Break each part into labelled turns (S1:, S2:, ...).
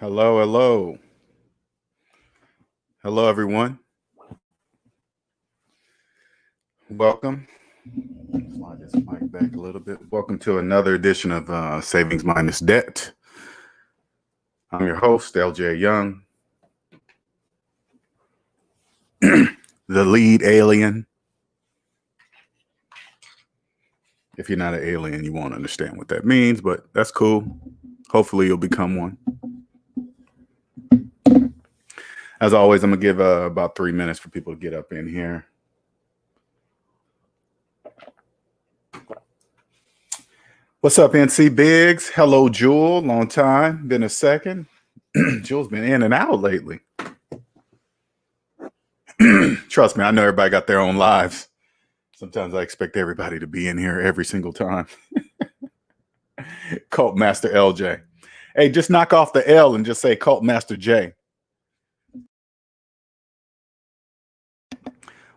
S1: Hello, hello. Hello, everyone. Welcome. Slide this mic back a little bit. Welcome to another edition of Savings Minus Debt. I'm your host, LJ Young, the lead alien. If you're not an alien, you won't understand what that means, but that's cool. Hopefully, you'll become one. As always, I'm going to give about 3 minutes for people to get up in here. What's up, NC Biggs? Hello, Jewel. Long time. Been a second. Jewel's been in and out lately. Trust me, I know everybody got their own lives. Sometimes I expect everybody to be in here every single time. Cult Master LJ. Hey, just knock off the L and just say Cult Master J.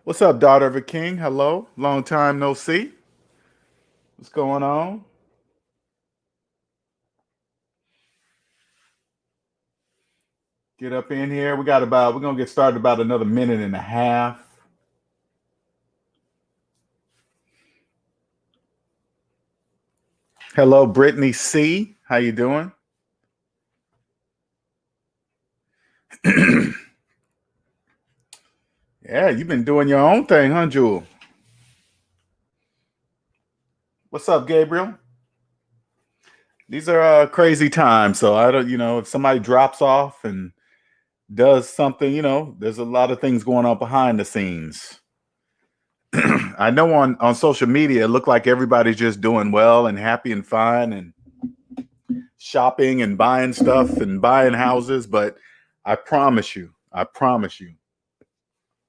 S1: What's up, daughter of a king? Hello. Long time no see. What's going on? Get up in here. We're going to get started about another minute and a half. Hello, Brittany C. How you doing? Yeah, you've been doing your own thing, huh, Jewel? What's up, Gabriel? These are crazy times. So I don't, if somebody drops off and does something, there's a lot of things going on behind the scenes. I know on social media, it looked like everybody's just doing well and happy and fine and shopping and buying stuff and buying houses. But I promise you,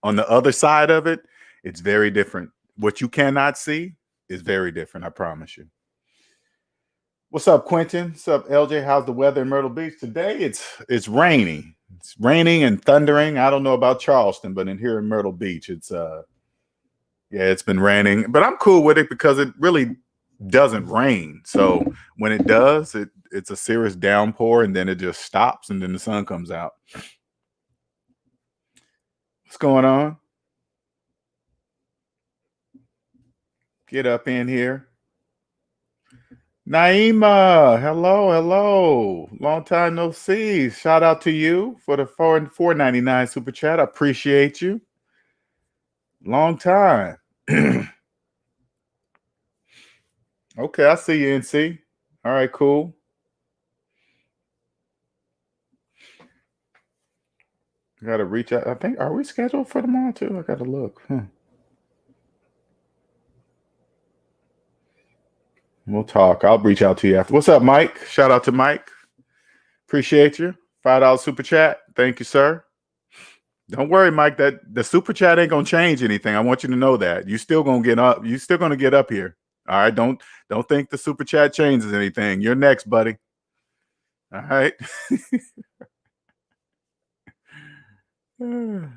S1: on the other side of it, it's very different. What you cannot see is very different. I promise you. What's up, Quentin? What's up, LJ? How's the weather in Myrtle Beach today? It's rainy. It's raining and thundering. I don't know about Charleston, but in here in Myrtle Beach, it's been raining. But I'm cool with it because it really doesn't rain. So when it does, it's a serious downpour, and then it just stops, and then the sun comes out. What's going on? Get up in here. Naima, hello. Long time no see. Shout out to you for the $4.99 super chat. I appreciate you. Long time. Okay, I see you, NC. All right, cool. I got to reach out. I think, are we scheduled for tomorrow too? I got to look. We'll talk. I'll reach out to you after. What's up, Mike? Shout out to Mike. Appreciate you. $5 super chat. Thank you, sir. Don't worry, Mike, that the super chat ain't going to change anything. I want you to know that. You're still going to get up. You're still going to get up here. All right. Don't think the super chat changes anything. You're next, buddy. All right. All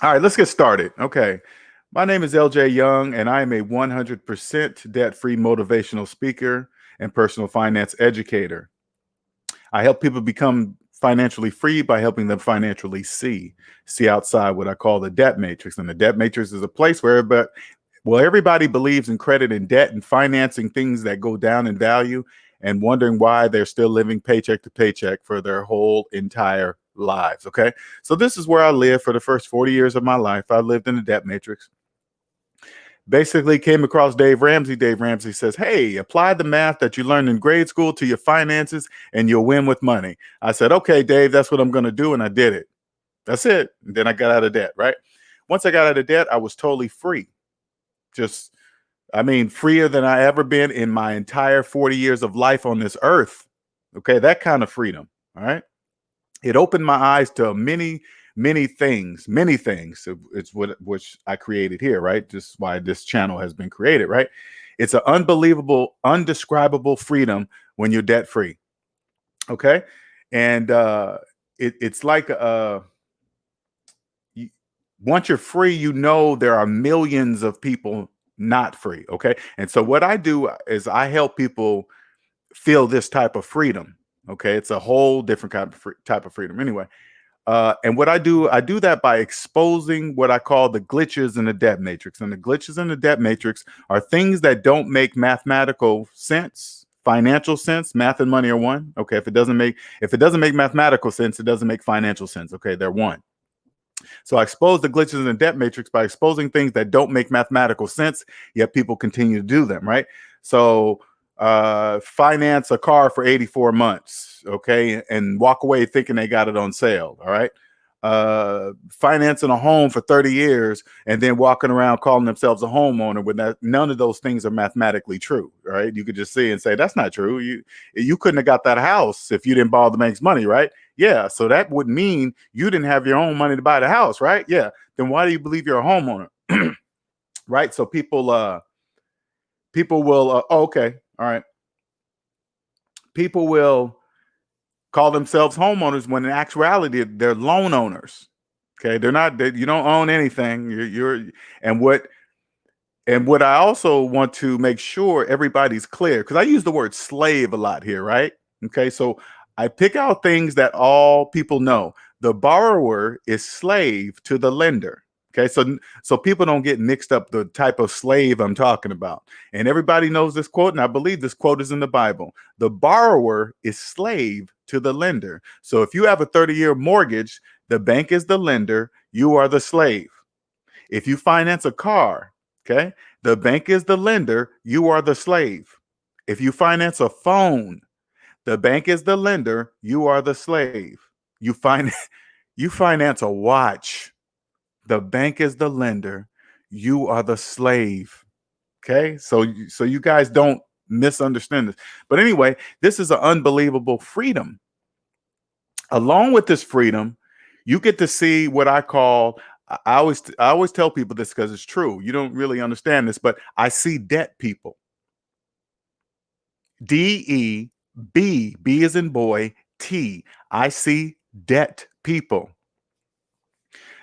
S1: right, let's get started. Okay. My name is LJ Young, and I am a 100% debt-free motivational speaker and personal finance educator. I help people become financially free by helping them financially see outside what I call the debt matrix. And the debt matrix is a place where everybody believes in credit and debt and financing things that go down in value and wondering why they're still living paycheck to paycheck for their whole entire lives. Okay. So this is where I lived for the first 40 years of my life. I lived in the debt matrix. Basically came across Dave Ramsey. Dave Ramsey says, hey, apply the math that you learned in grade school to your finances and you'll win with money. I said, okay, Dave, that's what I'm going to do. And I did it. That's it. And then I got out of debt, right? Once I got out of debt, I was totally free. Freer than I ever been in my entire 40 years of life on this earth. Okay, that kind of freedom. All right. It opened my eyes to many things. It's which I created here, right? Just why this channel has been created, right? It's an unbelievable, undescribable freedom when you're debt free. Okay. And it's like once you're free, there are millions of people not free. Okay. And so what I do is I help people feel this type of freedom. Okay, it's a whole different kind of type of freedom. Anyway, and what I do that by exposing what I call the glitches in the debt matrix. And the glitches in the debt matrix are things that don't make mathematical sense, financial sense. Math and money are one. Okay, if it doesn't make mathematical sense, it doesn't make financial sense. Okay, they're one. So I expose the glitches in the debt matrix by exposing things that don't make mathematical sense, yet people continue to do them, right? So finance a car for 84 months, okay, and walk away thinking they got it on sale, all right? Financing a home for 30 years and then walking around calling themselves a homeowner when none of those things are mathematically true, right? You could just see and say, that's not true. You couldn't have got that house if you didn't borrow the bank's money, right? Yeah, so that would mean you didn't have your own money to buy the house, right? Yeah, then why do you believe you're a homeowner? Right? So people will, oh, okay, all right. People will call themselves homeowners when in actuality they're loan owners. Okay, they're not. You don't own anything. And what I also want to make sure everybody's clear, because I use the word slave a lot here, right? Okay, so I pick out things that all people know. The borrower is slave to the lender. Okay, so people don't get mixed up the type of slave I'm talking about. And everybody knows this quote, and I believe this quote is in the Bible. The borrower is slave to the lender. So if you have a 30-year mortgage, the bank is the lender, you are the slave. If you finance a car, okay, the bank is the lender, you are the slave. If you finance a phone, the bank is the lender, you are the slave. You finance a watch, the bank is the lender, you are the slave. Okay, so you guys don't misunderstand this. But anyway, this is an unbelievable freedom. Along with this freedom, you get to see what I call, I always tell people this because it's true. You don't really understand this, but I see debt people. DEB, B as in boy, T. I see debt people.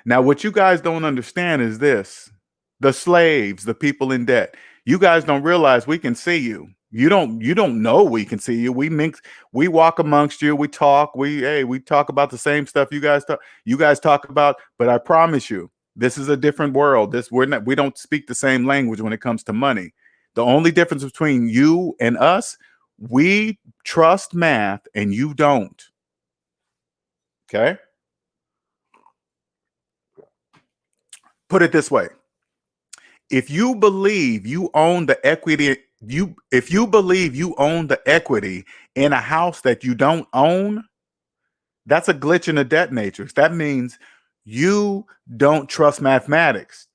S1: Now, what you guys don't understand is this: the slaves, the people in debt. You guys don't realize we can see you. You don't know we can see you. We walk amongst you, we talk, we talk about the same stuff you guys talk about, but I promise you, this is a different world. We don't speak the same language when it comes to money. The only difference between you and us, we trust math and you don't. Okay? Put it this way. If you believe you own the equity, if you believe you own the equity in a house that you don't own, that's a glitch in the debt matrix. That means you don't trust mathematics.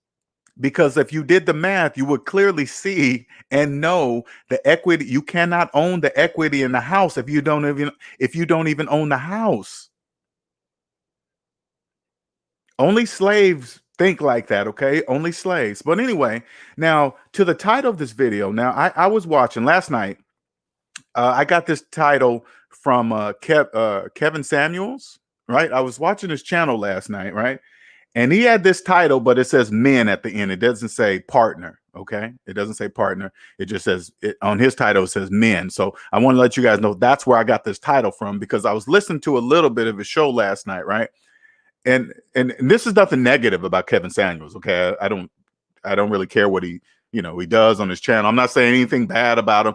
S1: Because if you did the math, you would clearly see and know the equity. You cannot own the equity in the house if you don't even own the house. Only slaves think like that, okay? Only slaves. But anyway, now to the title of this video. Now, I was watching last night. I got this title from Kevin Samuels, right? I was watching his channel last night, right? And he had this title, but it says men at the end. It doesn't say partner, okay? It doesn't say partner. It just says, on his title, it says men. So I want to let you guys know that's where I got this title from, because I was listening to a little bit of his show last night, right? And this is nothing negative about Kevin Samuels, okay? I don't really care what he does on his channel. I'm not saying anything bad about him.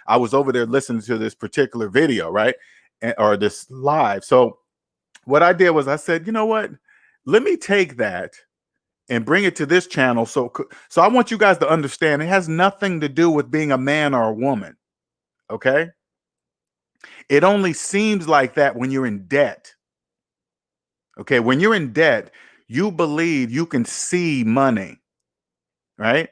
S1: I was over there listening to this particular video, right? Or this live. So what I did was I said, you know what? Let me take that and bring it to this channel. So I want you guys to understand it has nothing to do with being a man or a woman, okay? It only seems like that when you're in debt. Okay, when you're in debt, you believe you can see money, right?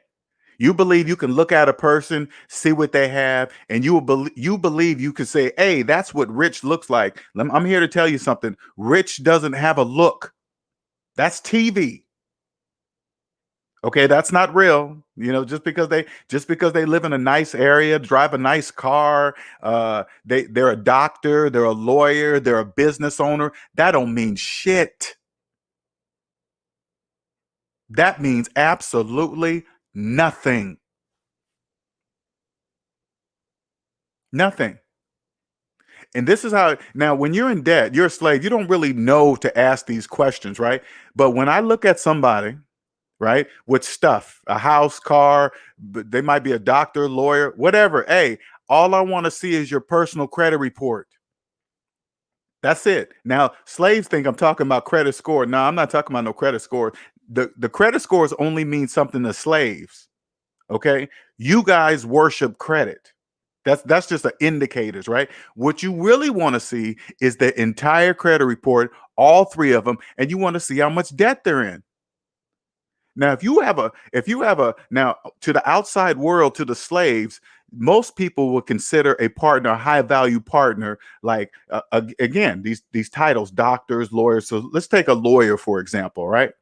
S1: You believe you can look at a person, see what they have, and you believe you can say, hey, that's what rich looks like. I'm here to tell you something. Rich doesn't have a look. That's TV. Okay, that's not real. Just because they live in a nice area, drive a nice car, they're a doctor, they're a lawyer, they're a business owner, that don't mean shit. That means absolutely nothing. Nothing. And this is how, now when you're in debt, you're a slave. You don't really know to ask these questions, right? But when I look at somebody, right, with stuff, a house, car, they might be a doctor, lawyer, whatever. Hey, all I want to see is your personal credit report. That's it. Now, slaves think I'm talking about credit score. No, I'm not talking about no credit score. The credit scores only mean something to slaves. Okay. You guys worship credit. That's just the indicators, right? What you really want to see is the entire credit report, all three of them, and you want to see how much debt they're in. Now, if you have a now to the outside world, to the slaves, most people would consider a partner a high value partner. Like again, these titles, doctors, lawyers. So let's take a lawyer for example, right?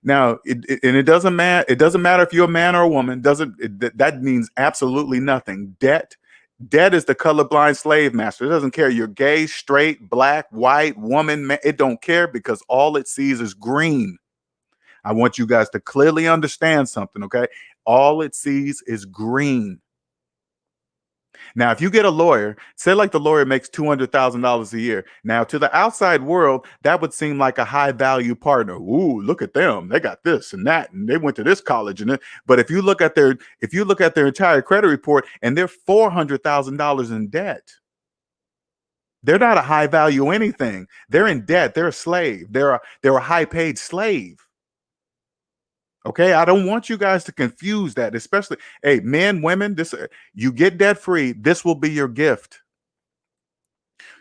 S1: Now, and it doesn't matter. It doesn't matter if you're a man or a woman. That means absolutely nothing. Debt is the colorblind slave master. It doesn't care you're gay, straight, black, white, woman, man. It don't care because all it sees is green. I want you guys to clearly understand something, okay? All it sees is green. Now, if you get a lawyer, say like the lawyer makes $200,000 a year. Now, to the outside world, that would seem like a high value partner. Ooh, look at them. They got this and that, and they went to this college. But if you look at their entire credit report and they're $400,000 in debt, they're not a high value anything. They're in debt. They're a slave. They're a high paid slave. Okay, I don't want you guys to confuse that, especially, hey, men, women, you get debt free, this will be your gift.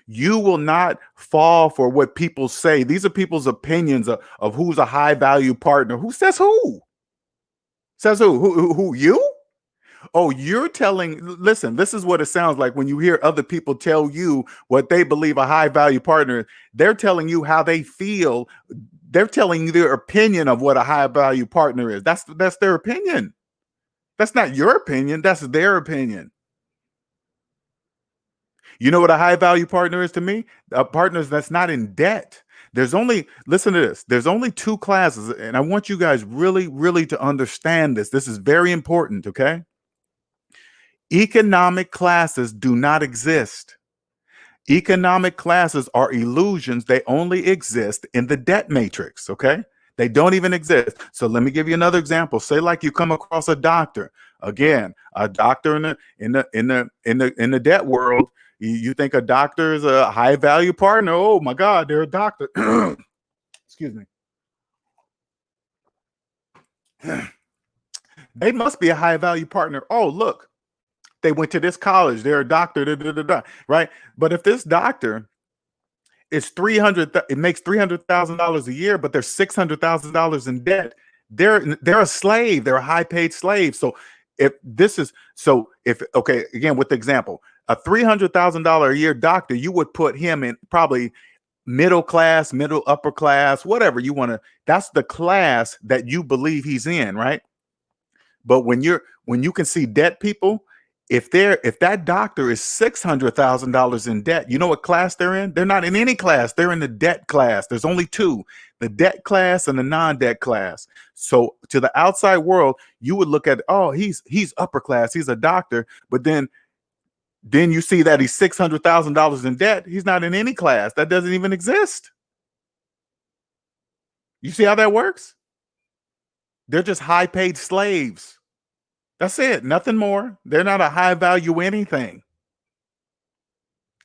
S1: You will not fall for what people say. These are people's opinions of who's a high value partner. Who says who? Says who? Who you? Oh, you're telling, listen, this is what it sounds like when you hear other people tell you what they believe a high value partner is. They're telling you how they feel. They're telling you their opinion of what a high value partner is. That's their opinion. That's not your opinion. That's their opinion. You know what a high value partner is to me? A partner that's not in debt. Listen to this. There's only two classes, and I want you guys really, really to understand this. This is very important, okay? Economic classes do not exist. Economic classes are illusions. They only exist in the debt matrix. Okay. They don't even exist. So let me give you another example. Say like you come across a doctor. Again, a doctor in the debt world. You think a doctor is a high value partner. Oh my God, they're a doctor. Excuse me. They must be a high value partner. Oh, look. They went to this college. They're a doctor, right? But if this doctor is it makes $300,000 a year, but they're $600,000 in debt, they're a slave. They're a high paid slave. So okay, again with the example, a $300,000 a year doctor, you would put him in probably middle class, middle upper class, whatever you want to. That's the class that you believe he's in, right? But when you can see debt people. If that doctor is $600,000 in debt, you know what class they're in? They're not in any class. They're in the debt class. There's only two, the debt class and the non-debt class. So to the outside world, you would look at, oh, he's upper class. He's a doctor. But then you see that he's $600,000 in debt. He's not in any class. That doesn't even exist. You see how that works? They're just high paid slaves. That's it. Nothing more. They're not a high value anything.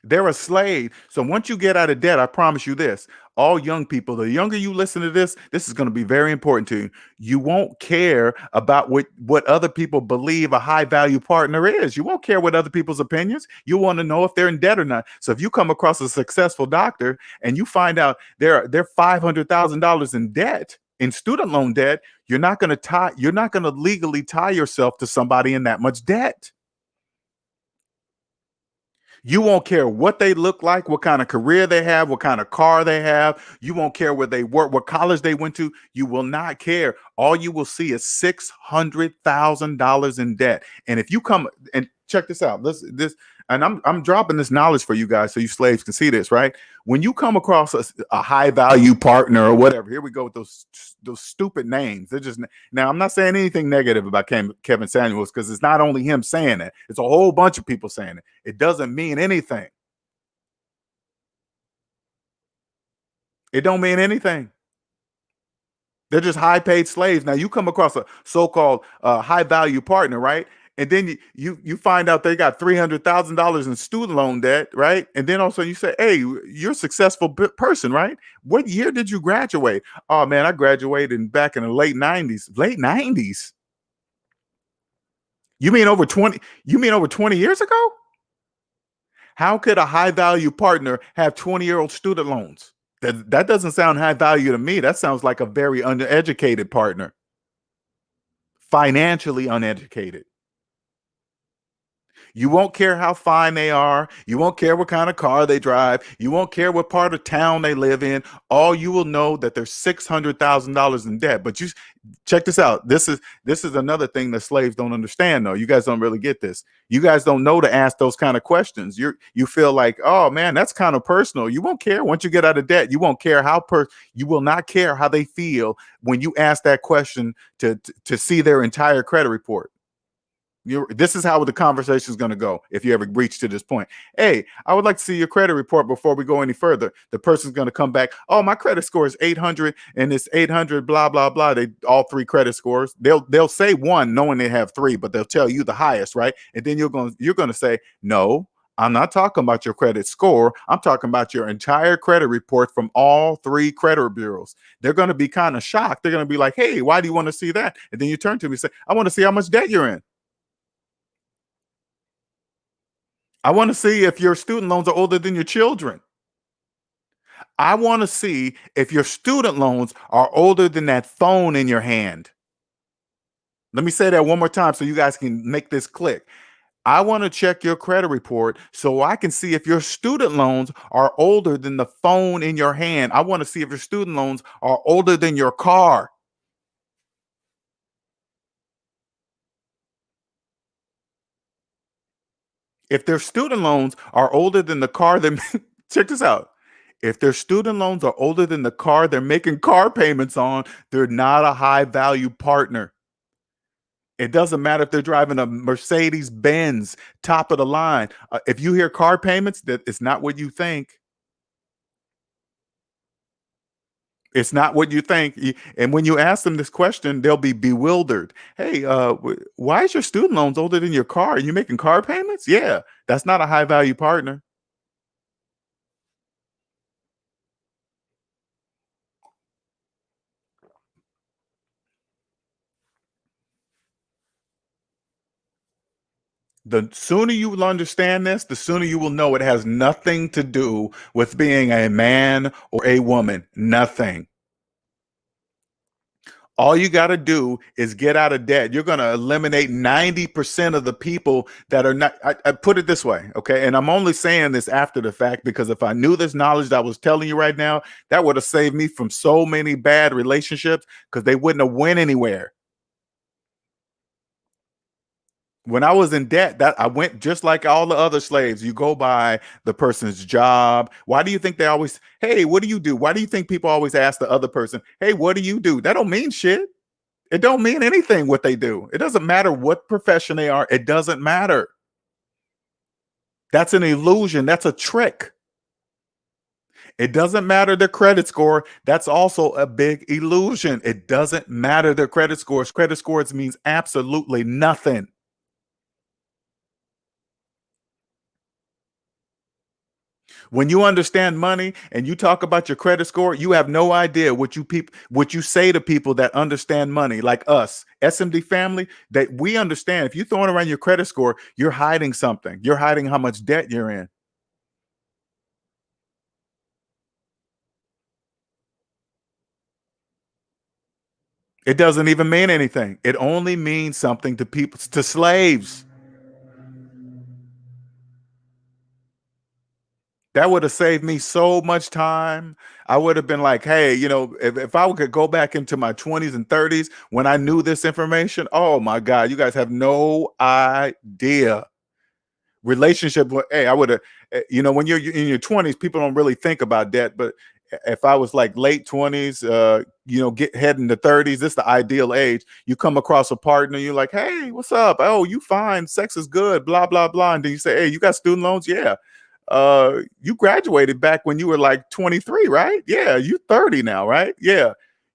S1: They're a slave. So once you get out of debt, I promise you this, all young people, the younger you listen to this is going to be very important to you. You won't care about what other people believe a high value partner is. You won't care what other people's opinions. You want to know if they're in debt or not. So if you come across a successful doctor and you find out they're $500,000 in debt, in student loan debt, you're not going to legally tie yourself to somebody in that much debt. You won't care what they look like, what kind of career they have, what kind of car they have. You won't care where they work, what college they went to. You will not care. All you will see is $600,000 in debt. And if you come and check this out, and I'm dropping this knowledge for you guys so you slaves can see this, right? When you come across a high value partner or whatever, here we go with those stupid names. They're just, now I'm not saying anything negative about Kevin Samuels because it's not only him saying it. It's a whole bunch of people saying it. It doesn't mean anything. It don't mean anything. They're just high paid slaves. Now you come across a so-called high value partner, right? And then you find out they got $300,000 in student loan debt, right? And then also you say, "Hey, you're a successful person, right? What year did you graduate?" "Oh man, I graduated back in the late '90s." Late '90s? You mean over 20? You mean over 20 years ago? How could a high value partner have 20-year-old student loans? That doesn't sound high value to me. That sounds like a very undereducated partner, financially uneducated. You won't care how fine they are. You won't care what kind of car they drive. You won't care what part of town they live in. All you will know that they're $600,000 in debt. But you check this out. This is another thing that slaves don't understand, though. You guys don't really get this. You guys don't know to ask those kind of questions. You feel like, oh man, that's kind of personal. You won't care once you get out of debt. You won't care you will not care how they feel when you ask that question to see their entire credit report. This is how the conversation is going to go if you ever reach to this point. "Hey, I would like to see your credit report before we go any further." The person's going to come back, "Oh, my credit score is 800 and it's 800 blah blah blah." They all three credit scores. They'll say one knowing they have three, but they'll tell you the highest, right? And then you're going to say, "No, I'm not talking about your credit score. I'm talking about your entire credit report from all three credit bureaus." They're going to be kind of shocked. They're going to be like, "Hey, why do you want to see that?" And then you turn to me and say, "I want to see how much debt you're in. I want to see if your student loans are older than your children. I want to see if your student loans are older than that phone in your hand." Let me say that one more time so you guys can make this click. I want to check your credit report so I can see if your student loans are older than the phone in your hand. I want to see if your student loans are older than your car. If their student loans are older than the car, then check this out. If their student loans are older than the car they're making car payments on, they're not a high value partner. It doesn't matter if they're driving a Mercedes Benz, top of the line. If you hear car payments, that it's not what you think. It's not what you think. And when you ask them this question, they'll be bewildered. "Hey, why is your student loans older than your car? Are you making car payments?" Yeah, that's not a high value partner. The sooner you will understand this, the sooner you will know it has nothing to do with being a man or a woman. Nothing. All you got to do is get out of debt. You're going to eliminate 90% of the people that are not. I put it this way, okay? And I'm only saying this after the fact because if I knew this knowledge that I was telling you right now, that would have saved me from so many bad relationships because they wouldn't have went anywhere. When I was in debt, that I went just like all the other slaves. You go by the person's job. Why do you think they always, "Hey, what do you do?" Why do you think people always ask the other person, "Hey, what do you do?" That don't mean shit. It don't mean anything what they do. It doesn't matter what profession they are. It doesn't matter. That's an illusion. That's a trick. It doesn't matter their credit score. That's also a big illusion. It doesn't matter their credit scores. Credit scores means absolutely nothing. When you understand money and you talk about your credit score, you have no idea what you say to people that understand money, like us, SMD family, that we understand. If you're throwing around your credit score, you're hiding something. You're hiding how much debt you're in. It doesn't even mean anything. It only means something to people, to slaves. That would have saved me so much time. I would have been like, "Hey, if I could go back into my 20s and 30s when I knew this information, oh my God, you guys have no idea." Hey, I would have, when you're in your 20s, people don't really think about debt. But if I was like late 20s, get heading to 30s, this is the ideal age. You come across a partner, you're like, "Hey, what's up? Oh, you fine. Sex is good, blah, blah, blah." And then you say, "Hey, you got student loans?" "Yeah." you graduated back when you were like 23, right? Yeah, you 30 now, right? Yeah.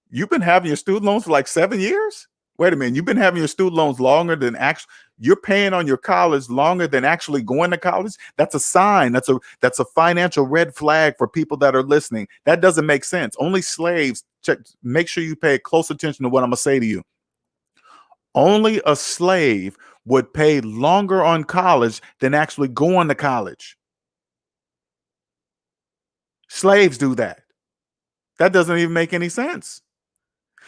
S1: You've been having your student loans for like 7 years? Wait a minute, you've been having your student loans longer than actually you're paying on your college longer than actually going to college. That's a sign. That's a financial red flag for people that are listening. That doesn't make sense. Only slaves check. Make sure you pay close attention to what I'm gonna say to you. Only a slave would pay longer on college than actually going to college. Slaves do that. That doesn't even make any sense.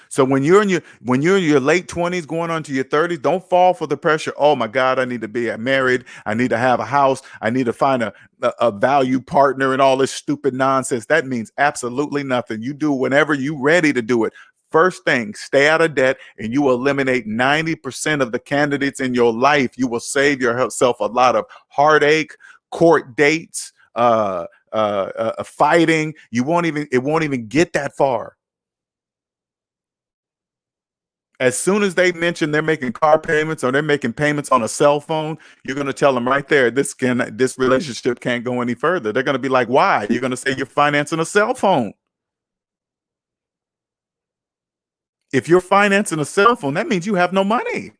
S1: So when you're in your late 20s going on to your 30s, don't fall for the pressure. Oh my God, I need to be married. I need to have a house. I need to find a value partner and all this stupid nonsense. That means absolutely nothing. You do whenever you're ready to do it. First thing, stay out of debt, and you will eliminate 90% of the candidates in your life. You will save yourself a lot of heartache, court dates, fighting. It won't even get that far. As soon as they mention they're making car payments or they're making payments on a cell phone, you're going to tell them right there, this relationship can't go any further. They're going to be like, why? You're going to say you're financing a cell phone. If you're financing a cell phone, that means you have no money.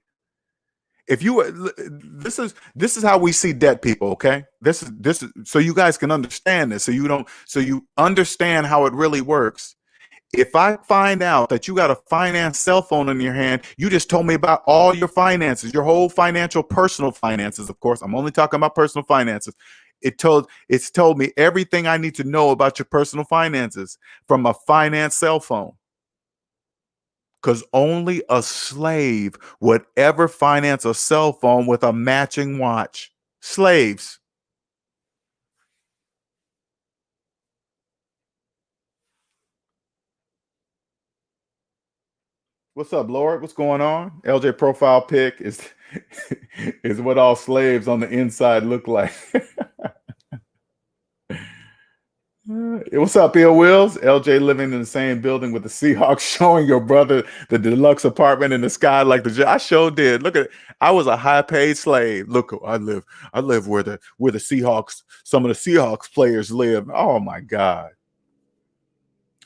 S1: If you this is how we see debt, people. Okay, this is so you guys can understand this, so you understand how it really works. If I find out that you got a finance cell phone in your hand, you just told me about all your finances, your whole personal finances. Of course, I'm only talking about personal finances. It's told me everything I need to know about your personal finances from a finance cell phone. Because only a slave would ever finance a cell phone with a matching watch. Slaves. What's up, Lord? What's going on? LJ profile pic is is what all slaves on the inside look like. What's up, Bill Wills? LJ living in the same building with the Seahawks, showing your brother the deluxe apartment in the sky like I sure did. Look at it. I was a high paid slave. Look, I live where the Seahawks, some of the Seahawks players live. Oh my God.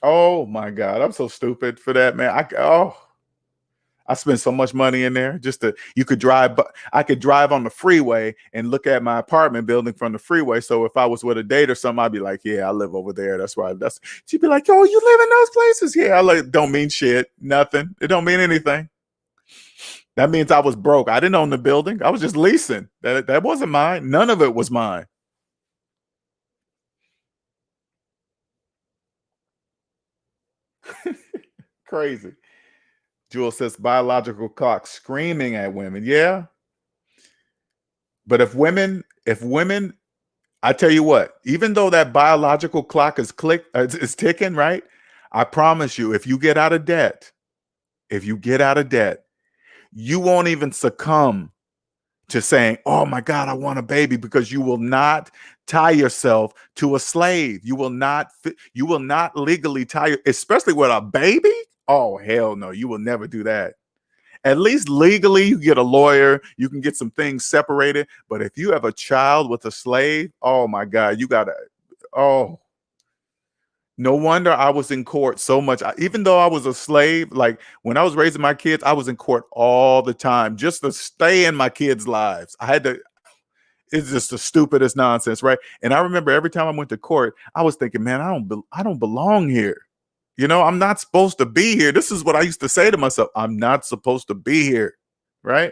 S1: Oh my God. I'm so stupid for that, man. I spent so much money in there just to I could drive on the freeway and look at my apartment building from the freeway. So if I was with a date or something, I'd be like, yeah, I live over there. That's right. She'd be like, yo, you live in those places? Yeah, don't mean shit. Nothing. It don't mean anything. That means I was broke. I didn't own the building. I was just leasing. That wasn't mine. None of it was mine. Crazy. Jewel says biological clock screaming at women. Yeah. But if women, I tell you what, even though that biological clock is ticking, right? I promise you, if you get out of debt, you won't even succumb to saying, oh my God, I want a baby, because you will not tie yourself to a slave. You will not legally tie, especially with a baby. Oh, hell no, you will never do that. At least legally, you get a lawyer, you can get some things separated. But if you have a child with a slave, oh my God, no wonder I was in court so much. Even though I was a slave, like when I was raising my kids, I was in court all the time just to stay in my kids' lives. It's just the stupidest nonsense, right? And I remember every time I went to court, I was thinking, man, I don't belong here. I'm not supposed to be here. This is what I used to say to myself. I'm not supposed to be here, right?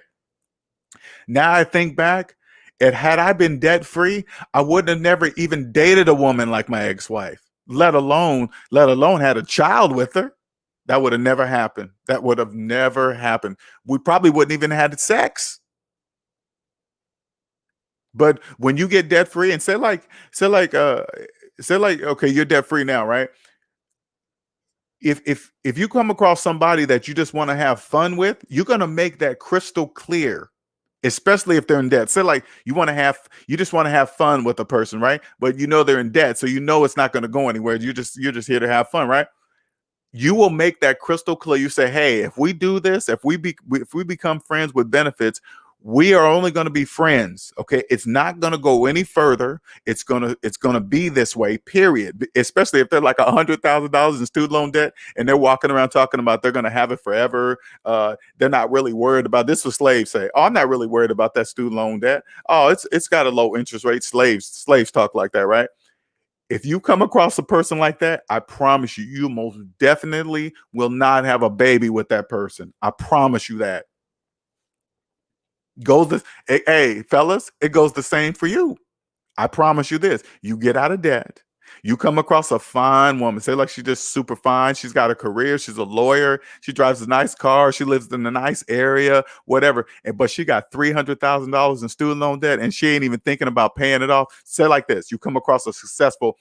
S1: Now I think back, and had I been debt free, I wouldn't have never even dated a woman like my ex-wife, let alone had a child with her. That would have never happened. That would have never happened. We probably wouldn't even had sex. But when you get debt free and say like, okay, you're debt free now, right? If you come across somebody that you just want to have fun with, you're going to make that crystal clear, especially if they're in debt. So like you just want to have fun with a person, right? But they're in debt, so it's not going to go anywhere. You're just here to have fun, right? You will make that crystal clear. You say, hey, if we do this, if we become friends with benefits, We are only going to be friends. Okay. It's not going to go any further. It's going to be this way, period. Especially if they're like $100,000 in student loan debt and they're walking around talking about they're going to have it forever. They're not really worried about this. Was slaves say, oh, I'm not really worried about that student loan debt. Oh, it's got a low interest rate. Slaves talk like that, right? If you come across a person like that, I promise you, you most definitely will not have a baby with that person. I promise you that. Hey, fellas, it goes the same for you. I promise you this. You get out of debt. You come across a fine woman, say like she's just super fine. She's got a career. She's a lawyer. She drives a nice car. She lives in a nice area, whatever. But she got $300,000 in student loan debt and she ain't even thinking about paying it off. Say like this. You come across a successful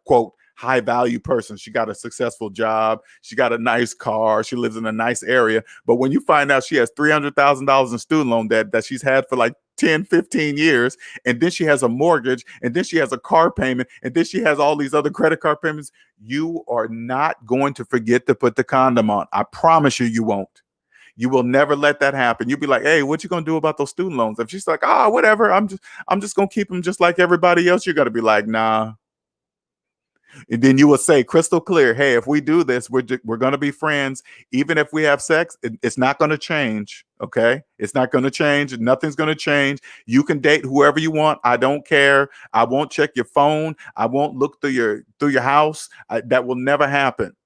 S1: quote, high value person. She got a successful job. She got a nice car. She lives in a nice area. But when you find out she has $300,000 in student loan debt that she's had for like 10, 15 years, and then she has a mortgage, and then she has a car payment, and then she has all these other credit card payments, you are not going to forget to put the condom on. I promise you, you won't. You will never let that happen. You'll be like, hey, what you gonna do about those student loans? If she's like, whatever, I'm just gonna keep them just like everybody else, you're gonna be like, nah. And then you will say crystal clear, hey, if we do this, we're going to be friends. Even if we have sex, it's not going to change. Okay. It's not going to change. Nothing's going to change. You can date whoever you want. I don't care. I won't check your phone. I won't look through your house. That will never happen.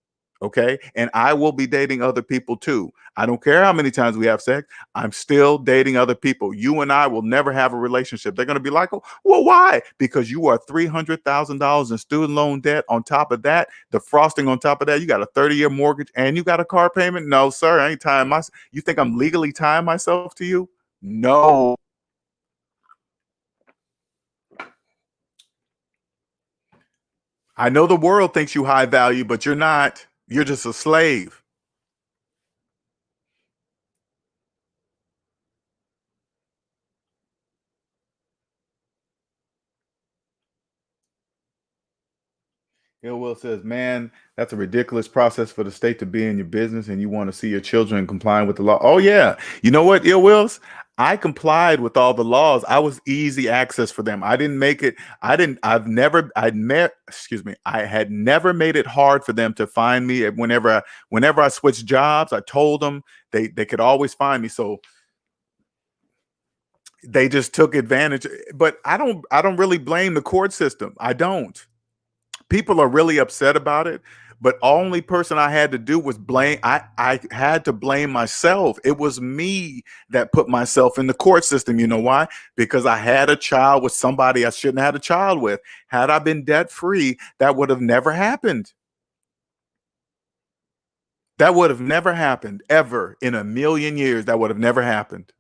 S1: Okay. And I will be dating other people too. I don't care how many times we have sex. I'm still dating other people. You and I will never have a relationship. They're going to be like, well, why? Because you are $300,000 in student loan debt. On top of that, the frosting on top of that, you got a 30-year mortgage and you got a car payment. No, sir. I ain't tying myself. You think I'm legally tying myself to you? No. I know the world thinks you high value, but you're not. You're just a slave. Ill Will says, man, that's a ridiculous process for the state to be in your business and you want to see your children complying with the law. Oh, yeah. You know what, Ill Wills? I complied with all the laws. I was easy access for them. I didn't make it. I had never made it hard for them to find me. Whenever I switched jobs, I told them they could always find me. So they just took advantage. But I don't really blame the court system. I don't. People are really upset about it, but only person I had to do was blame. I had to blame myself. It was me that put myself in the court system. You know why? Because I had a child with somebody I shouldn't have had a child with. Had I been debt free, that would have never happened. That would have never happened ever in a million years. That would have never happened.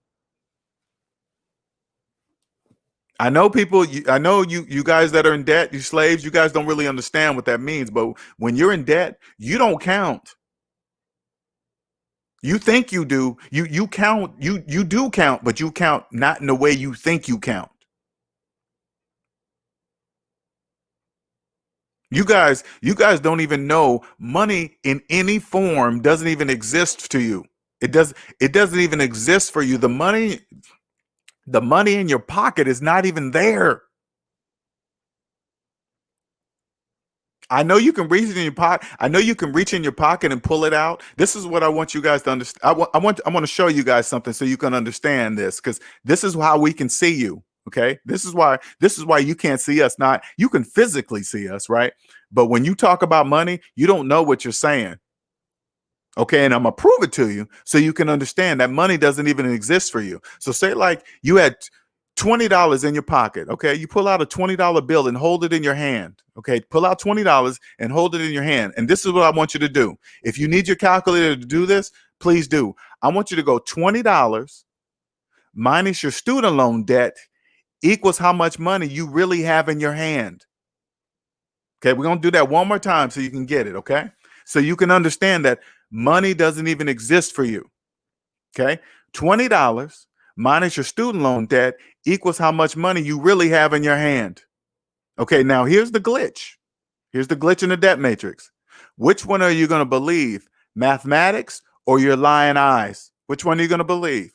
S1: I know people, I know you guys that are in debt, you slaves, you guys don't really understand what that means. But when you're in debt, you don't count. You think you do. You count, you do count, but you count not in the way you think you count. You guys don't even know money in any form doesn't even exist to you. It doesn't even exist for you. The money in your pocket is not even there. I know you can reach in your pocket. I know you can reach in your pocket and pull it out. This is what I want you guys to understand. I want to show you guys something so you can understand this, because this is how we can see you. Okay. This is why you can't see us. Not you can physically see us, right? But when you talk about money, you don't know what you're saying. Okay, and I'm gonna prove it to you so you can understand that money doesn't even exist for you. So say like you had $20 in your pocket. Okay, you pull out a $20 bill and hold it in your hand. Okay, pull out $20 and hold it in your hand. And this is what I want you to do. If you need your calculator to do this, please do. I want you to go $20 minus your student loan debt equals how much money you really have in your hand. Okay, we're gonna do that one more time so you can get it. Okay, so you can understand that money doesn't even exist for you. Okay, $20 minus your student loan debt equals how much money you really have in your hand. Okay, now here's the glitch. Here's the glitch in the debt matrix. Which one are you going to believe? Mathematics or your lying eyes? Which one are you going to believe?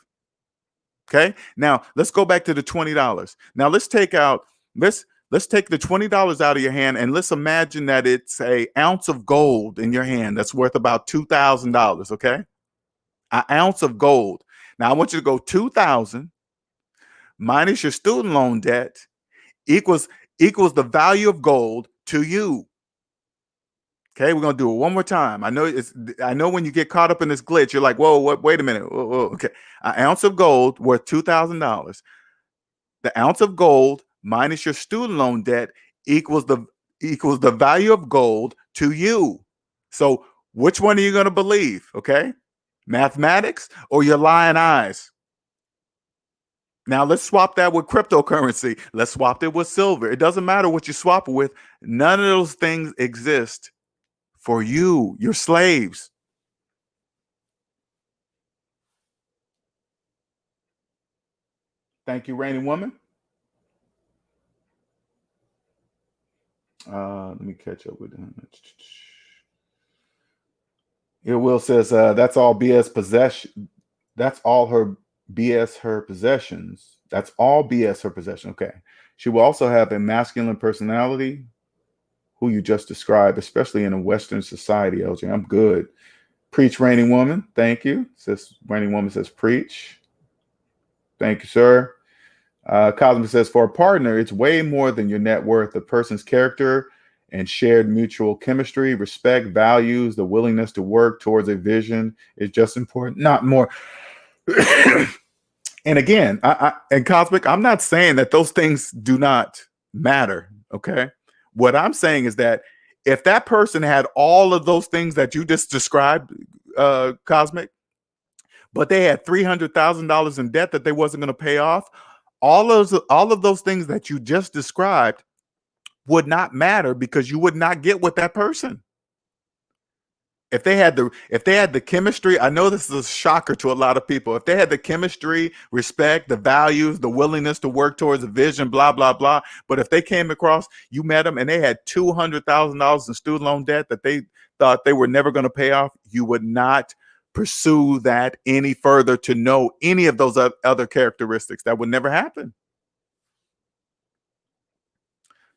S1: Okay. Now let's go back to the $20. Now let's take out, let's take the $20 out of your hand and let's imagine that it's an ounce of gold in your hand that's worth about $2,000. Okay. An ounce of gold. Now I want you to go 2,000 minus your student loan debt equals the value of gold to you. Okay, we're gonna do it one more time. I know when you get caught up in this glitch, you're like, whoa, what, wait a minute. Whoa, whoa. Okay. An ounce of gold worth $2,000. The ounce of gold minus your student loan debt equals the value of gold to you. So which one are you gonna believe? Okay. Mathematics or your lying eyes? Now let's swap that with cryptocurrency. Let's swap it with silver. It doesn't matter what you swap it with. None of those things exist for you. You're slaves. Thank you, Rainy Woman. Let me catch up with him. Here, Will says that's all BS possession. That's all her BS her possessions. That's all BS her possession. Okay. She will also have a masculine personality, who you just described, especially in a Western society, LJ. I'm good. Preach, Rainy Woman. Thank you. Says Rainy Woman says preach. Thank you, sir. Cosmic says for a partner, it's way more than your net worth. The person's character and shared mutual chemistry, respect, values, the willingness to work towards a vision is just important, not more. And again, and Cosmic, I'm not saying that those things do not matter. Okay. What I'm saying is that if that person had all of those things that you just described, Cosmic, but they had $300,000 in debt that they wasn't going to pay off, all of those things that you just described would not matter because you would not get with that person. If they had the chemistry, I know this is a shocker to a lot of people. If they had the chemistry, respect, the values, the willingness to work towards a vision, blah, blah, blah. But if they came across, you met them and they had $200,000 in student loan debt that they thought they were never going to pay off, you would not pursue that any further to know any of those other characteristics. That would never happen.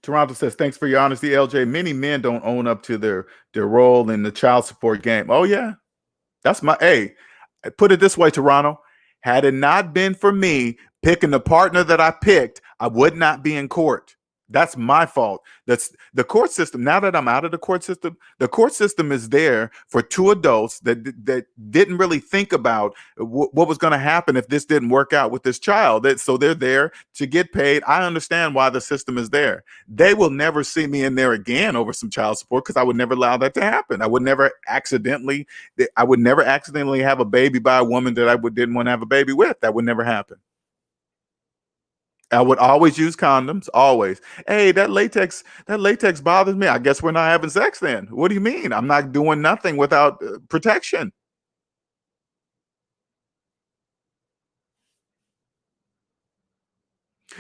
S1: Toronto says, thanks for your honesty, LJ. Many men don't own up to their role in the child support game. Oh, yeah. That's my, hey, put it this way, Toronto. Had it not been for me picking the partner that I picked, I would not be in court. That's my fault. That's the court system. Now that I'm out of the court system is there for two adults that didn't really think about what was going to happen if this didn't work out with this child. So they're there to get paid. I understand why the system is there. They will never see me in there again over some child support because I would never allow that to happen. I would never accidentally have a baby by a woman that I didn't want to have a baby with. That would never happen. I would always use condoms, always. Hey, that latex bothers me. I guess we're not having sex then. What do you mean? I'm not doing nothing without protection.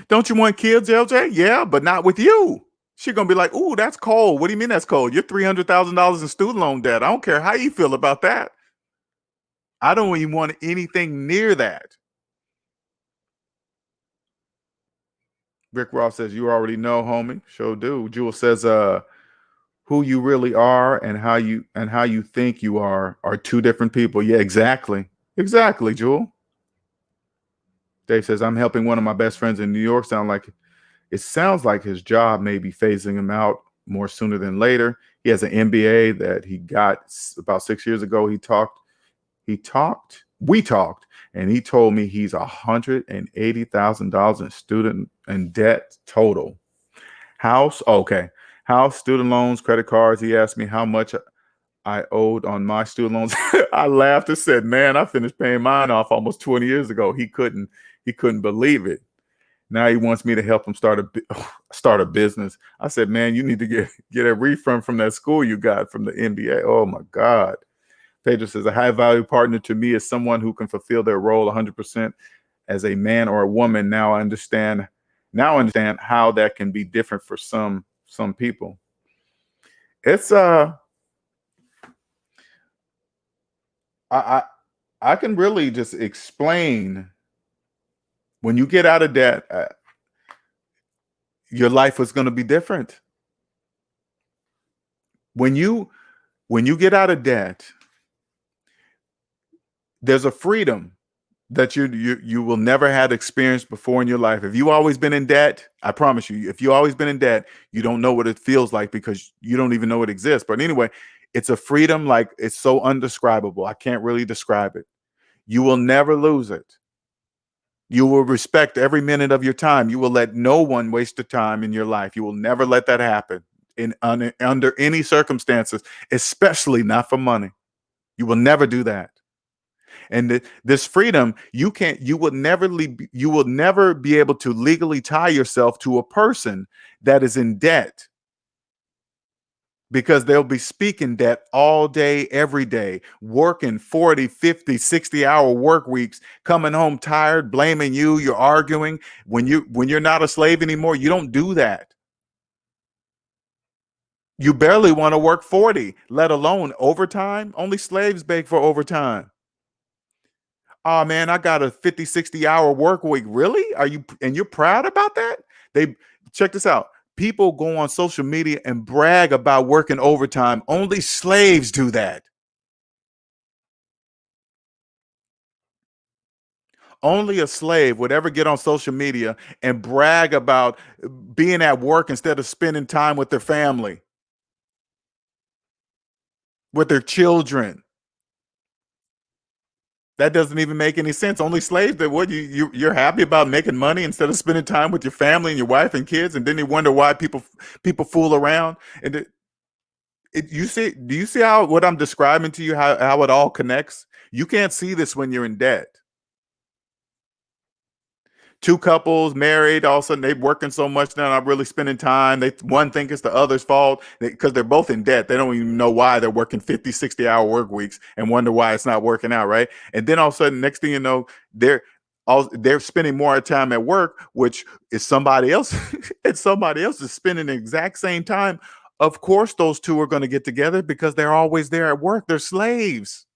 S1: Don't you want kids, LJ? Yeah, but not with you. She's going to be like, ooh, that's cold. What do you mean that's cold? You're $300,000 in student loan debt. I don't care how you feel about that. I don't even want anything near that. Rick Ross says, you already know, homie. Sure do. Jewel says, who you really are and how you think you are two different people. Yeah, exactly. Exactly, Jewel. Dave says, I'm helping one of my best friends in New York. It sounds like his job may be phasing him out more sooner than later. He has an MBA that he got about 6 years ago. We talked, and he told me he's $180,000 in student and debt total. House, student loans, credit cards. He asked me how much I owed on my student loans. I laughed and said, man, I finished paying mine off almost 20 years ago. He couldn't believe it. Now he wants me to help him start a business. I said, man, you need to get a refund from that school you got from the MBA. Oh my God. Pedro says, a high value partner to me is someone who can fulfill their role 100% as a man or a woman. Now I understand how that can be different for some people. It's I can really just explain When you get out of debt, your life is going to be different. When you get out of debt, there's a freedom that you will never had experienced before in your life. If you always been in debt, I promise you, if you always been in debt, you don't know what it feels like because you don't even know it exists. But anyway, it's a freedom like it's so undescribable. I can't really describe it. You will never lose it. You will respect every minute of your time. You will let no one waste the time in your life. You will never let that happen under any circumstances, especially not for money. You will never do that. And this freedom, you will never be able to legally tie yourself to a person that is in debt, because they'll be speaking debt all day, every day, working 40, 50, 60-hour work weeks, coming home tired, blaming you, you're arguing. When you're not a slave anymore, you don't do that. You barely want to work 40, let alone overtime. Only slaves beg for overtime. Oh man, I got a 50, 60-hour work week. Really? And you're proud about that? They check this out. People go on social media and brag about working overtime. Only slaves do that. Only a slave would ever get on social media and brag about being at work instead of spending time with their family, with their children. That doesn't even make any sense. Only slaves that what you're happy about making money instead of spending time with your family and your wife and kids, and then you wonder why people fool around. And do you see how what I'm describing to you, how it all connects? You can't see this when you're in debt. Two couples married, all of a sudden they're working so much they're not really spending time. One think it's the other's fault because they're both in debt. They don't even know why they're working 50, 60-hour work weeks and wonder why it's not working out, right? And then all of a sudden, next thing you know, they're spending more time at work, which is somebody else, and somebody else is spending the exact same time. Of course, those two are going to get together because they're always there at work. They're slaves.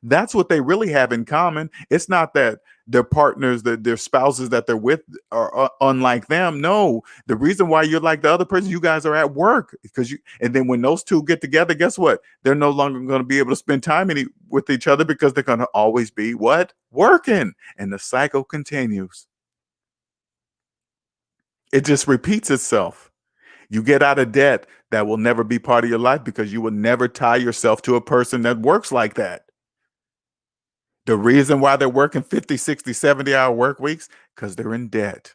S1: That's what they really have in common. It's not that their partners, their spouses that they're with are unlike them. No, the reason why you're like the other person, you guys are at work and then when those two get together, guess what? They're no longer going to be able to spend time with each other because they're going to always be what? Working. And the cycle continues. It just repeats itself. You get out of debt, that will never be part of your life because you will never tie yourself to a person that works like that. The reason why they're working 50, 60, 70-hour work weeks, because they're in debt.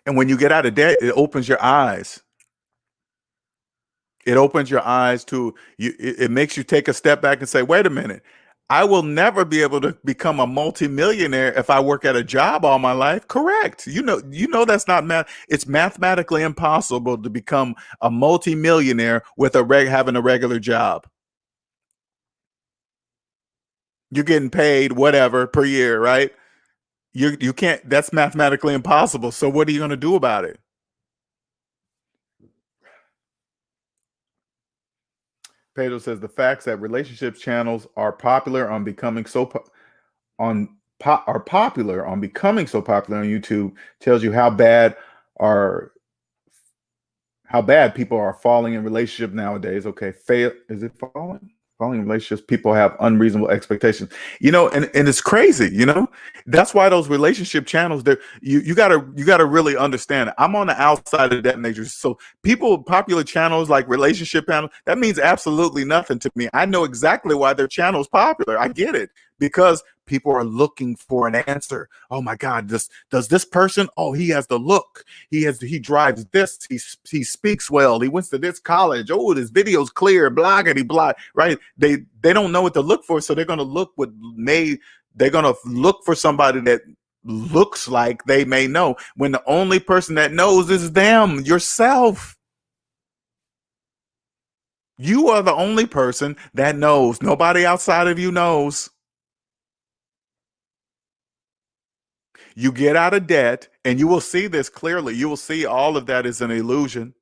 S1: And when you get out of debt, it opens your eyes. It opens your eyes to you. It makes you take a step back and say, wait a minute, I will never be able to become a multimillionaire if I work at a job all my life. Correct. You know that's not math. It's mathematically impossible to become a multimillionaire with having a regular job. You're getting paid whatever per year, right? You can't. That's mathematically impossible. So what are you going to do about it? Pedro says the facts that relationship channels are popular on becoming so are popular on becoming so popular on YouTube tells you how bad people are falling in relationship nowadays. Okay, is it falling? Falling in relationships, people have unreasonable expectations. And it's crazy, That's why those relationship channels, you gotta really understand it. I'm on the outside of that nature. So popular channels like relationship channels, that means absolutely nothing to me. I know exactly why their channel is popular. I get it. Because people are looking for an answer. Oh my God, does this person? Oh, he has the look. He drives this. He speaks well. He went to this college. Oh, his video's clear. Bloggity blah. Right? They don't know what to look for, so they're gonna they're gonna look for somebody that looks like they may know. When the only person that knows is them, yourself. You are the only person that knows. Nobody outside of you knows. You get out of debt, and you will see this clearly. You will see all of that is an illusion.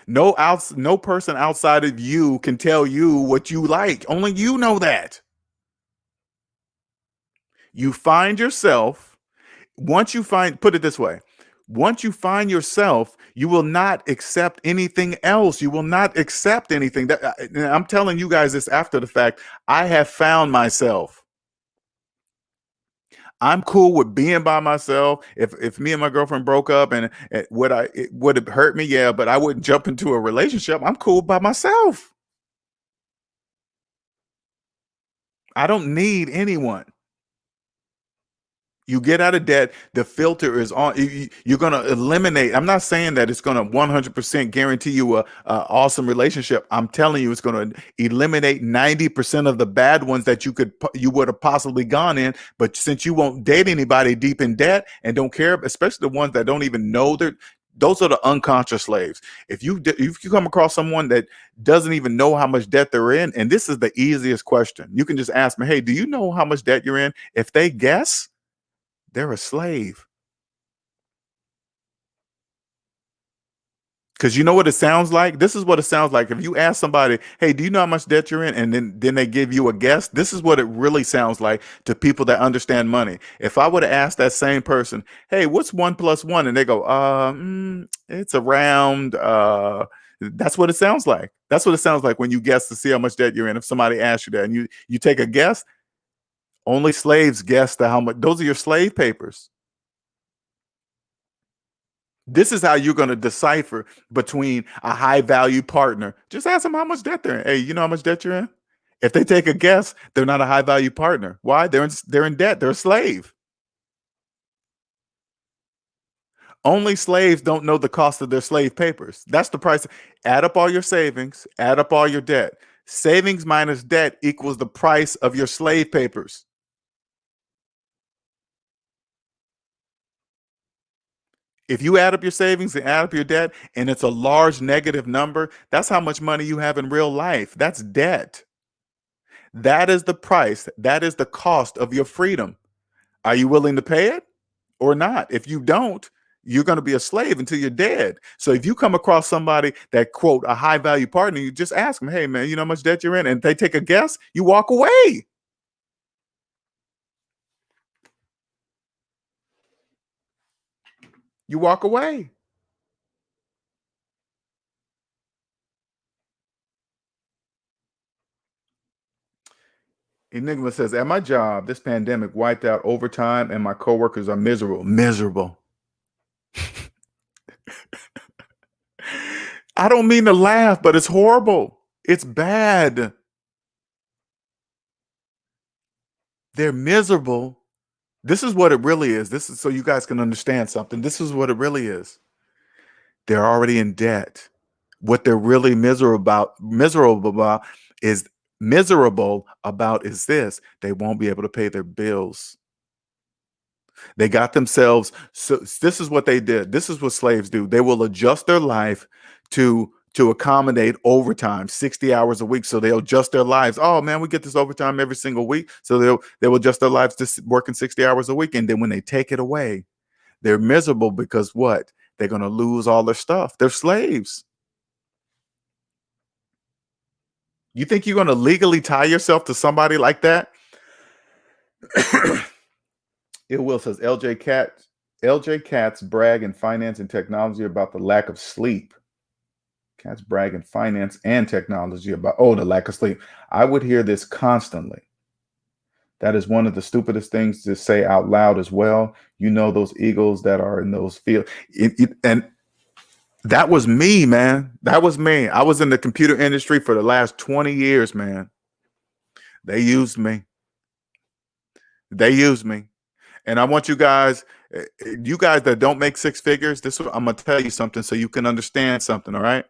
S1: No person outside of you can tell you what you like. Only you know that. You find yourself, put it this way, once you find yourself, you will not accept anything else. You will not accept anything. I'm telling you guys this after the fact. I have found myself. I'm cool with being by myself. If me and my girlfriend broke up and it would have hurt me, yeah, but I wouldn't jump into a relationship. I'm cool by myself. I don't need anyone. You get out of debt, the filter is on. You're going to eliminate. I'm not saying that it's going to 100% guarantee you a awesome relationship. I'm telling you, it's going to eliminate 90% of the bad ones that you would have possibly gone in. But since you won't date anybody deep in debt and don't care, especially the ones that don't even know those are the unconscious slaves. If you come across someone that doesn't even know how much debt they're in, and this is the easiest question, you can just ask me, hey, do you know how much debt you're in? If they guess, they're a slave. Because you know what it sounds like? This is what it sounds like. If you ask somebody, hey, do you know how much debt you're in? And then they give you a guess. This is what it really sounds like to people that understand money. If I would have asked that same person, hey, what's 1 + 1? And they go, it's around, that's what it sounds like. That's what it sounds like when you guess to see how much debt you're in. If somebody asks you that and you take a guess, only slaves guess to how much. Those are your slave papers. This is how you're going to decipher between a high value partner. Just ask them how much debt they're in. Hey, you know how much debt you're in? If they take a guess, they're not a high value partner. Why? They're in debt. They're a slave. Only slaves don't know the cost of their slave papers. That's the price. Add up all your savings, add up all your debt. Savings minus debt equals the price of your slave papers. If you add up your savings and add up your debt and it's a large negative number, that's how much money you have in real life. That's debt. That is the price. That is the cost of your freedom. Are you willing to pay it or not? If you don't, you're going to be a slave until you're dead. So if you come across somebody that, quote, a high value partner, you just ask them, hey, man, you know how much debt you're in? And they take a guess, you walk away. You walk away. Enigma says, at my job, this pandemic wiped out overtime and my coworkers are miserable. Miserable. I don't mean to laugh, but it's horrible. It's bad. They're miserable. This is what it really is. This is so you guys can understand something. This is what it really is. They're already in debt. What they're really miserable about is this. They won't be able to pay their bills. They got themselves. So this is what they did. This is what slaves do. They will adjust their life to accommodate overtime, 60 hours a week. So they'll adjust their lives. Oh man, we get this overtime every single week. So they will adjust their lives to working 60 hours a week. And then when they take it away, they're miserable because what? They're going to lose all their stuff. They're slaves. You think you're going to legally tie yourself to somebody like that? It will says LJ Cats brag in finance and technology about the lack of sleep. Cats brag in finance and technology about the lack of sleep. I would hear this constantly. That is one of the stupidest things to say out loud as well. You know, those eagles that are in those fields. And that was me, man. That was me. I was in the computer industry for the last 20 years, man. They used me. They used me. And I want you guys that don't make six figures, I'm going to tell you something so you can understand something, all right?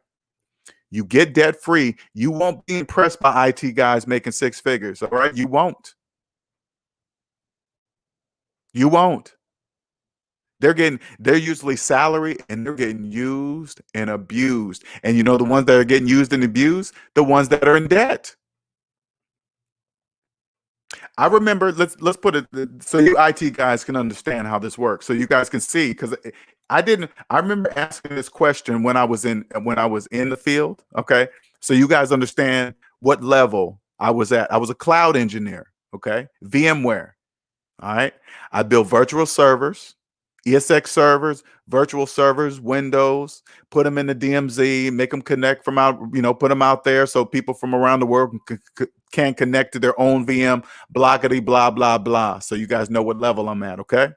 S1: You get debt free. You won't be impressed by IT guys making six figures, all right? You won't. You won't. They're usually salary and they're getting used and abused. And you know the ones that are getting used and abused, the ones that are in debt. I remember, let's put it so you IT guys can understand how this works. So you guys can see, because I remember asking this question when I was in the field. Okay. So you guys understand what level I was at. I was a cloud engineer. Okay. VMware. All right. I built virtual servers, ESX servers, virtual servers, Windows, put them in the DMZ, make them connect from out, put them out there so people from around the world can connect to their own VM, blockety, blah, blah, blah. So you guys know what level I'm at. Okay.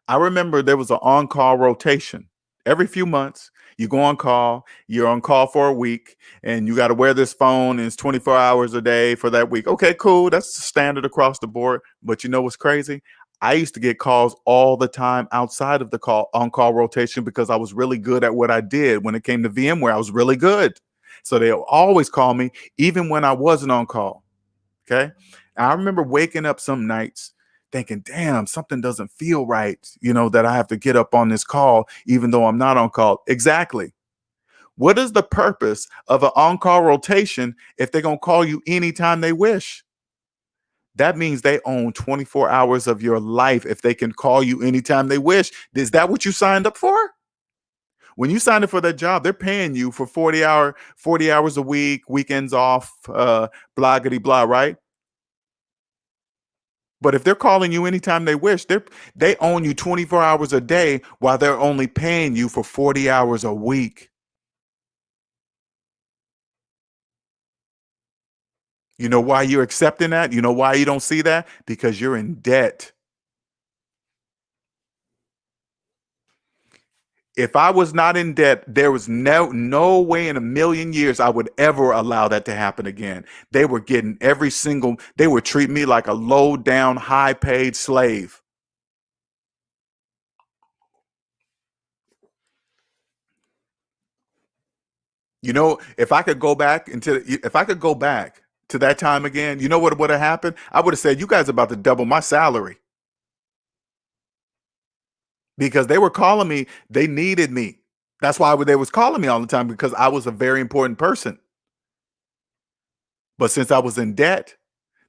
S1: I remember there was an on-call rotation. Every few months, you go on call, you're on call for a week, and you got to wear this phone, and it's 24 hours a day for that week. Okay, cool. That's standard across the board. But you know what's crazy? I used to get calls all the time outside of the on-call rotation because I was really good at what I did. When it came to VMware, I was really good. So they always call me, even when I wasn't on call. Okay. I remember waking up some nights thinking, damn, something doesn't feel right, that I have to get up on this call, even though I'm not on call. Exactly. What is the purpose of an on call rotation if they're going to call you anytime they wish? That means they own 24 hours of your life if they can call you anytime they wish. Is that what you signed up for? When you signed up for that job, they're paying you for 40 hours a week, weekends off, bloggity blah, right? But if they're calling you anytime they wish, they own you 24 hours a day while they're only paying you for 40 hours a week. You know why you're accepting that? You know why you don't see that? Because you're in debt. If I was not in debt, there was no way in a million years I would ever allow that to happen again. They were getting they would treat me like a low down, high paid slave. If I could go back to that time again, you know what would have happened? I would have said, you guys are about to double my salary because they were calling me. They needed me. That's why they was calling me all the time because I was a very important person. But since I was in debt,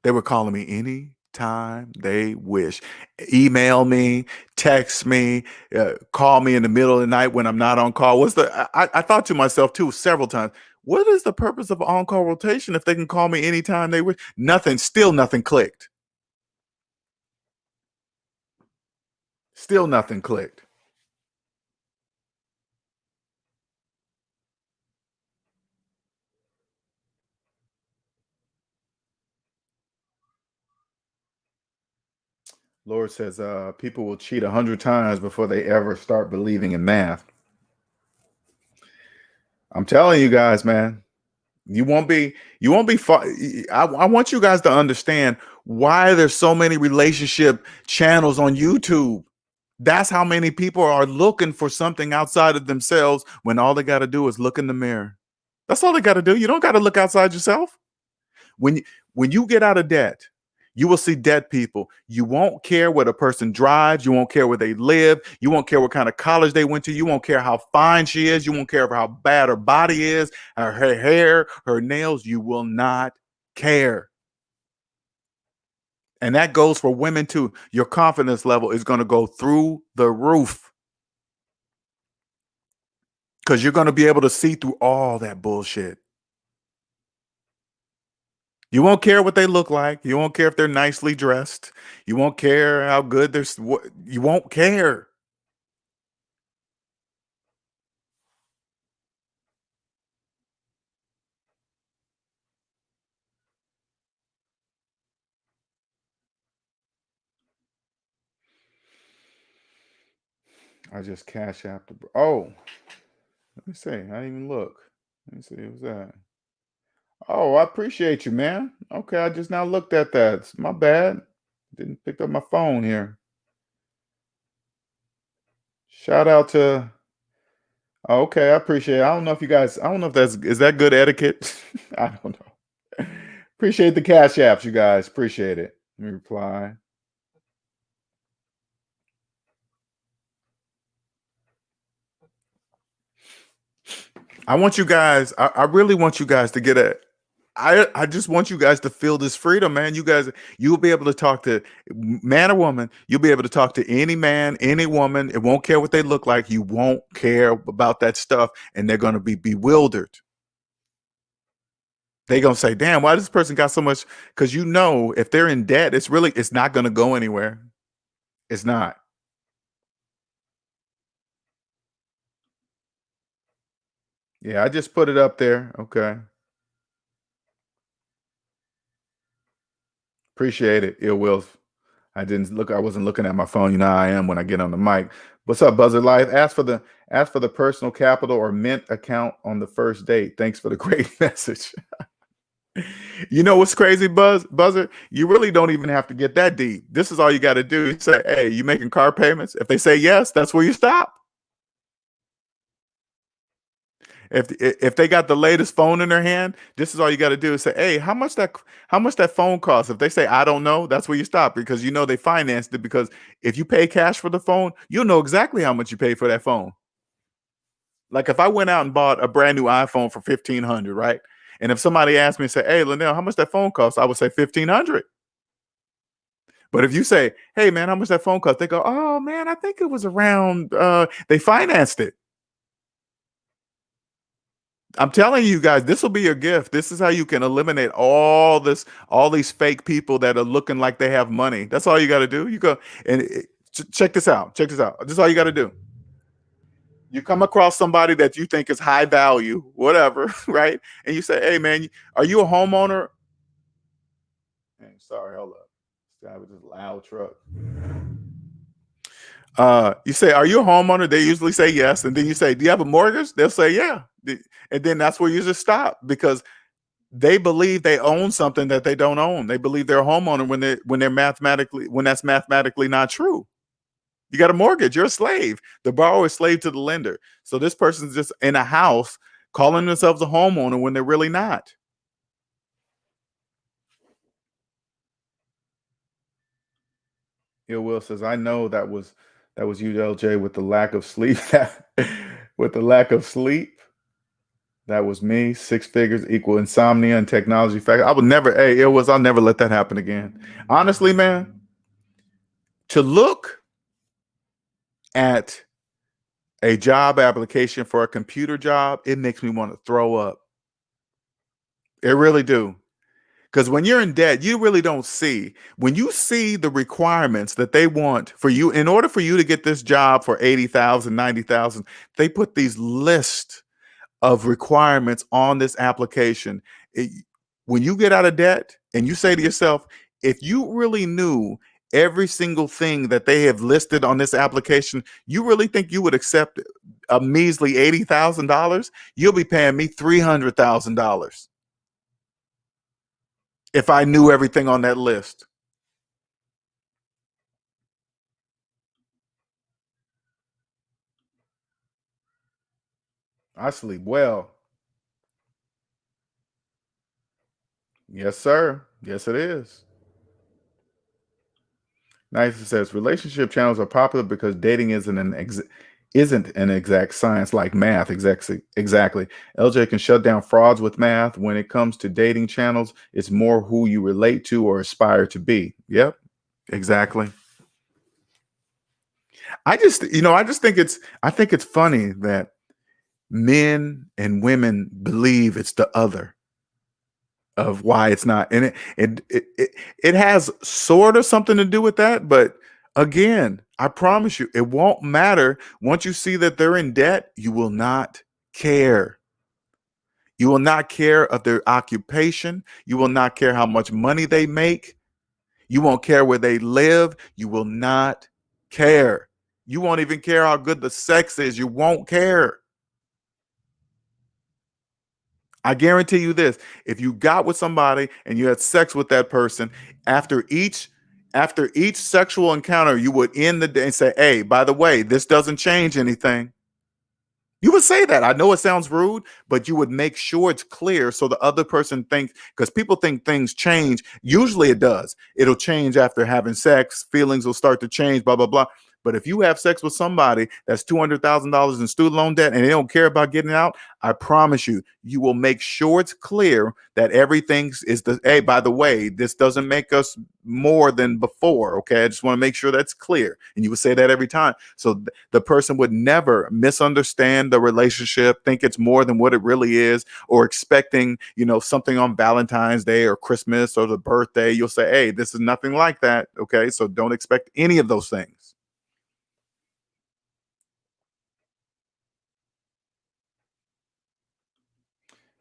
S1: they were calling me any time they wish. Email me, text me, call me in the middle of the night when I'm not on call. I thought to myself too several times, what is the purpose of on-call rotation if they can call me anytime they wish? Still nothing clicked. Still nothing clicked. Lord says people will cheat 100 times before they ever start believing in math. I'm telling you guys, man. You won't be I want you guys to understand why there's so many relationship channels on YouTube. That's how many people are looking for something outside of themselves when all they got to do is look in the mirror. That's all they got to do. You don't got to look outside yourself. When you get out of debt, you will see dead people. You won't care what a person drives. You won't care where they live. You won't care what kind of college they went to. You won't care how fine she is. You won't care how bad her body is, her hair, her nails. You will not care. And that goes for women too. Your confidence level is going to go through the roof because you're going to be able to see through all that bullshit. You won't care what they look like. You won't care if they're nicely dressed. You won't care how good they're. You won't care. I just cash app the. Oh, let me see. I didn't even look. Let me see. Who's that? Oh, I appreciate you, man. Okay, I just now looked at that. It's my bad. Didn't pick up my phone here. Shout out to. Oh, okay, I appreciate it. I don't know if you guys. I don't know if is that good etiquette. I don't know. Appreciate the cash apps, you guys. Appreciate it. Let me reply. I want you guys. I really want you guys to get a. I just want you guys to feel this freedom, man. You guys, you'll be able to talk to man or woman. You'll be able to talk to any man, any woman. It won't care what they look like. You won't care about that stuff, and they're going to be bewildered. They're going to say, damn, why does this person got so much? Because you know, if they're in debt, it's not going to go anywhere. It's not. Yeah, I just put it up there. Okay. Appreciate it. Ill will. I wasn't looking at my phone. You know how I am when I get on the mic. What's up, Buzzer Life? Ask for the personal capital or mint account on the first date. Thanks for the great message. You know what's crazy, Buzzer? You really don't even have to get that deep. This is all you got to do. You say, hey, you making car payments? If they say yes, that's where you stop. If they got the latest phone in their hand, this is all you got to do is say, "Hey, how much that phone costs?" If they say, "I don't know," that's where you stop because you know they financed it. Because if you pay cash for the phone, you'll know exactly how much you paid for that phone. Like if I went out and bought a brand new iPhone for 1,500, right? And if somebody asked me and say, "Hey, Linnell, how much that phone costs?" I would say 1,500. But if you say, "Hey, man, how much that phone cost?" They go, "Oh man, I think it was around." They financed it. I'm telling you guys, this will be your gift. This is how you can eliminate all these fake people that are looking like they have money. That's all you got to do. You go and check this out. Check this out. This is all you got to do. You come across somebody that you think is high value, whatever, right? And you say, "Hey, man, are you a homeowner?" Hey, sorry, hold up. This guy with this loud truck. You say, "Are you a homeowner?" They usually say yes, and then you say, "Do you have a mortgage?" They'll say, "Yeah," and then that's where you just stop because they believe they own something that they don't own. They believe they're a homeowner when that's mathematically not true. You got a mortgage, you're a slave. The borrower is slave to the lender. So this person's just in a house calling themselves a homeowner when they're really not. Ill Will says, "I know that was you, LJ, with the lack of sleep. With the lack of sleep. That was me. Six figures equal insomnia and technology factor. I would never, hey, I'll never let that happen again. Honestly, man, to look at a job application for a computer job, it makes me want to throw up. It really do. Because when you're in debt, you really don't see. When you see the requirements that they want for you, in order for you to get this job for 80,000, 90,000, they put these lists of requirements on this application. When you get out of debt and you say to yourself, if you really knew every single thing that they have listed on this application, you really think you would accept a measly $80,000? You'll be paying me $300,000 if I knew everything on that list. I sleep well. Yes, sir. Yes, it is. Nice says relationship channels are popular because dating isn't an exact science like math. Exactly. LJ can shut down frauds with math. When it comes to dating channels, it's more who you relate to or aspire to be. Yep, exactly. I think it's funny that men and women believe it's the other of why it's not. And it has sort of something to do with that, but again, I promise you, it won't matter. Once you see that they're in debt, you will not care. You will not care of their occupation. You will not care how much money they make. You won't care where they live. You will not care. You won't even care how good the sex is. You won't care. I guarantee you this, if you got with somebody and you had sex with that person, after each sexual encounter, you would end the day and say, "Hey, by the way, this doesn't change anything." You would say that. I know it sounds rude, but you would make sure it's clear so the other person thinks, because people think things change. Usually it does. It'll change after having sex. Feelings will start to change, blah, blah, blah. But if you have sex with somebody that's $200,000 in student loan debt and they don't care about getting out, I promise you, you will make sure it's clear that everything is hey, by the way, this doesn't make us more than before. Okay. I just want to make sure that's clear. And you would say that every time. So the person would never misunderstand the relationship, think it's more than what it really is, or expecting, something on Valentine's Day or Christmas or the birthday. You'll say, hey, this is nothing like that. Okay. So don't expect any of those things.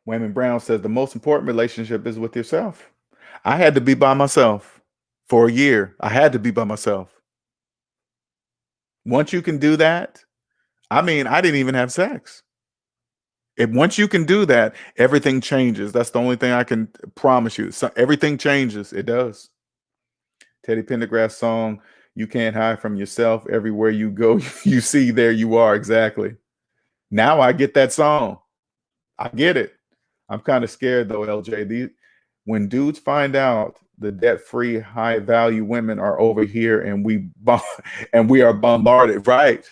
S1: Wayman Brown says the most important relationship is with yourself. I had to be by myself for a year. I had to be by myself. Once you can do that, I didn't even have sex. Once you can do that, everything changes. That's the only thing I can promise you. So everything changes. It does. Teddy Pendergrass song, "You Can't Hide from Yourself. Everywhere you go, you see, there you are." Exactly. Now I get that song. I get it. I'm kind of scared though, LJ. When dudes find out the debt-free, high-value women are over here and we are bombarded, right?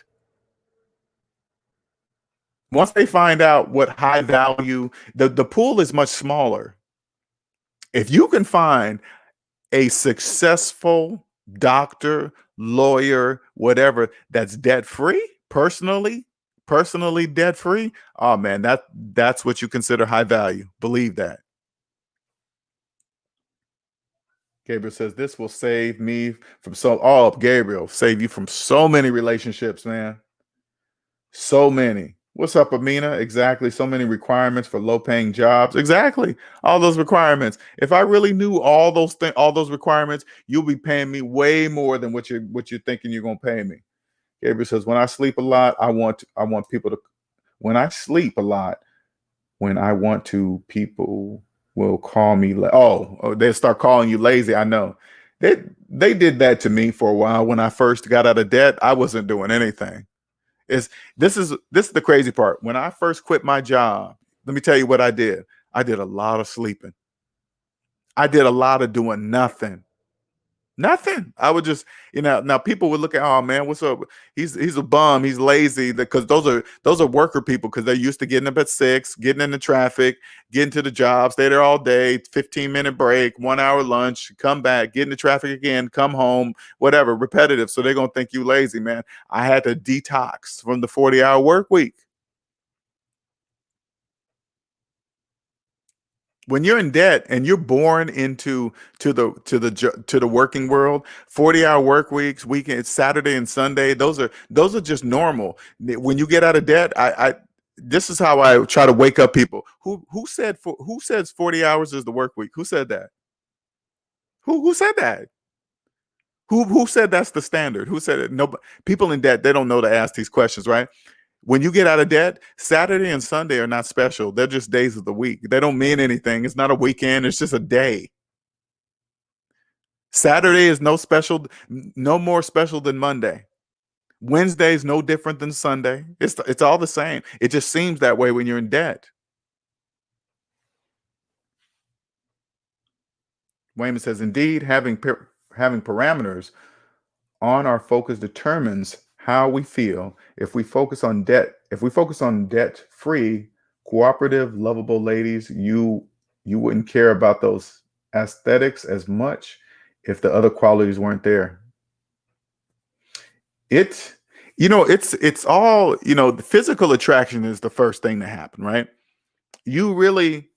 S1: Once they find out what high value, the pool is much smaller. If you can find a successful doctor, lawyer, whatever, that's debt-free, personally debt-free, oh man, that's what you consider high value. Believe that. Gabriel says this will save me from Gabriel, save you from so many relationships, man. So many. What's up, Amina? Exactly. So many requirements for low-paying jobs. Exactly. All those requirements. If I really knew all those requirements, you'll be paying me way more than what you're thinking you're gonna pay me. Gabriel says, when I sleep a lot, I want people to. When I sleep a lot, people will call me. They'll start calling you lazy. I know. They did that to me for a while when I first got out of debt. I wasn't doing anything. This is the crazy part. When I first quit my job, let me tell you what I did. I did a lot of sleeping. I did a lot of doing nothing. Nothing. I would just, now people would look at, oh man, what's up? He's a bum. He's lazy. Because those are worker people, because they're used to getting up at 6, getting in the traffic, getting to the job, stay there all day, 15-minute break, 1 hour lunch, come back, get in the traffic again, come home, whatever, repetitive. So they're gonna think you lazy, man. I had to detox from the 40-hour work week. When you're in debt and you're born into the working world, 40-hour work weeks, weekends, Saturday and Sunday, those are just normal. When you get out of debt, this is how I try to wake up people. Who says 40 hours is the work week? Who said that? Who said that? Who said that's the standard? Who said it? No, people in debt, they don't know to ask these questions, right? When you get out of debt, Saturday and Sunday are not special. They're just days of the week. They don't mean anything. It's not a weekend. It's just a day. Saturday is no more special than Monday. Wednesday is no different than Sunday. It's all the same. It just seems that way when you're in debt. Wayman says, indeed, having parameters on our focus determines how we feel. If we focus on debt-free, cooperative, lovable ladies, you wouldn't care about those aesthetics as much if the other qualities weren't there. It's all, the physical attraction is the first thing to happen, right? You really,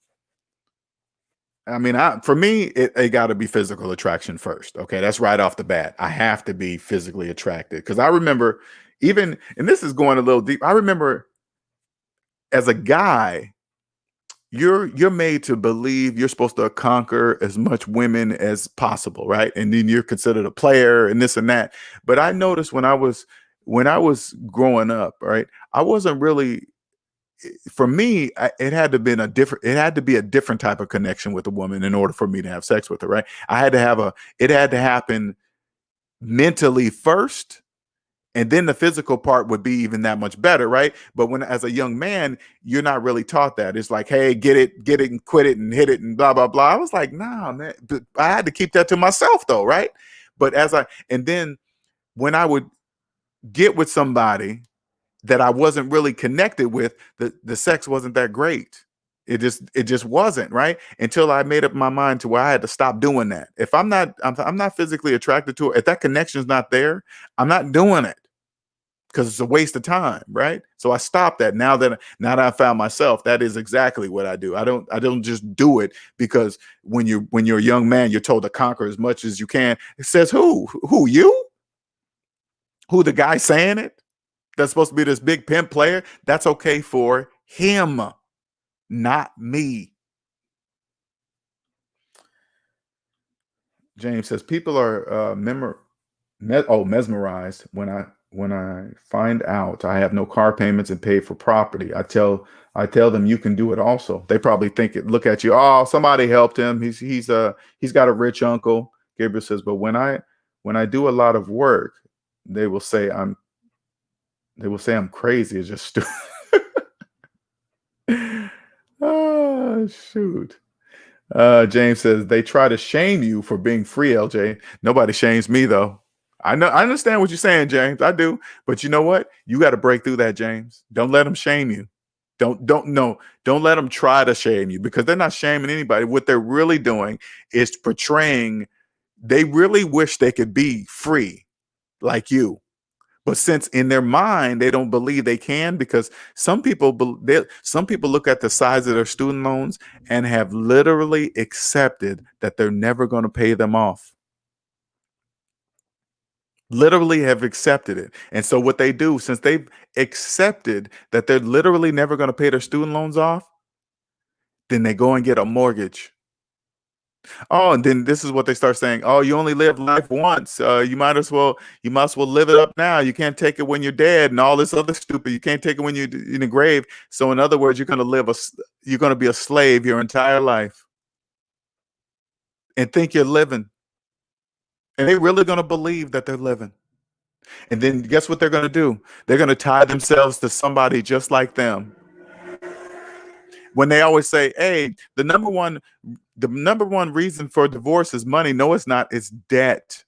S1: for me, it got to be physical attraction first. Okay, that's right off the bat. I have to be physically attracted, because I remember and this is going a little deep. I remember as a guy, you're made to believe you're supposed to conquer as much women as possible, right? And then you're considered a player and this and that. But I noticed when I was growing up, right, I wasn't really. For me, it had to be a different type of connection with a woman in order for me to have sex with her, right? It had to happen mentally first, and then the physical part would be even that much better, right? But as a young man, you're not really taught that. It's like, hey, get it and quit it and hit it and blah, blah, blah. I was like, nah, man. But I had to keep that to myself though, right? But then when I would get with somebody that I wasn't really connected with, the sex wasn't that great. It just wasn't, right? Until I made up my mind to where I had to stop doing that. If I'm not physically attracted to her, if that connection's not there, I'm not doing it because it's a waste of time, right? So I stopped that. Now that I found myself, that is exactly what I do. I don't just do it because when you're a young man, you're told to conquer as much as you can. It says who you? Who, the guy saying it? That's supposed to be this big pimp player? That's okay for him, not me. James says people are mesmerized when I find out I have no car payments and pay for property. I tell them you can do it also. They probably look at you, oh, somebody helped him. He's got a rich uncle. Gabriel says, but when I do a lot of work, they will say I'm crazy. It's just stupid. Oh, shoot. James says they try to shame you for being free, LJ. Nobody shames me though. I understand what you're saying, James. I do. But you know what? You got to break through that, James. Don't let them shame you. Don't let them try to shame you, because they're not shaming anybody. What they're really doing is portraying they really wish they could be free like you. But since in their mind they don't believe they can, because some people look at the size of their student loans and have literally accepted that they're never going to pay them off. Literally have accepted it. And so what they do, since they've accepted that they're literally never going to pay their student loans off, then they go and get a mortgage. Oh, and then this is what they start saying. Oh, you only live life once. You might as well live it up now. You can't take it when you're dead, and all this other stupid. You can't take it when you're in the grave. So in other words, you're going to be a slave your entire life and think you're living. And they're really going to believe that they're living. And then guess what they're going to do? They're going to tie themselves to somebody just like them. When they always say, hey, the number one reason for divorce is money. No, it's not. It's debt.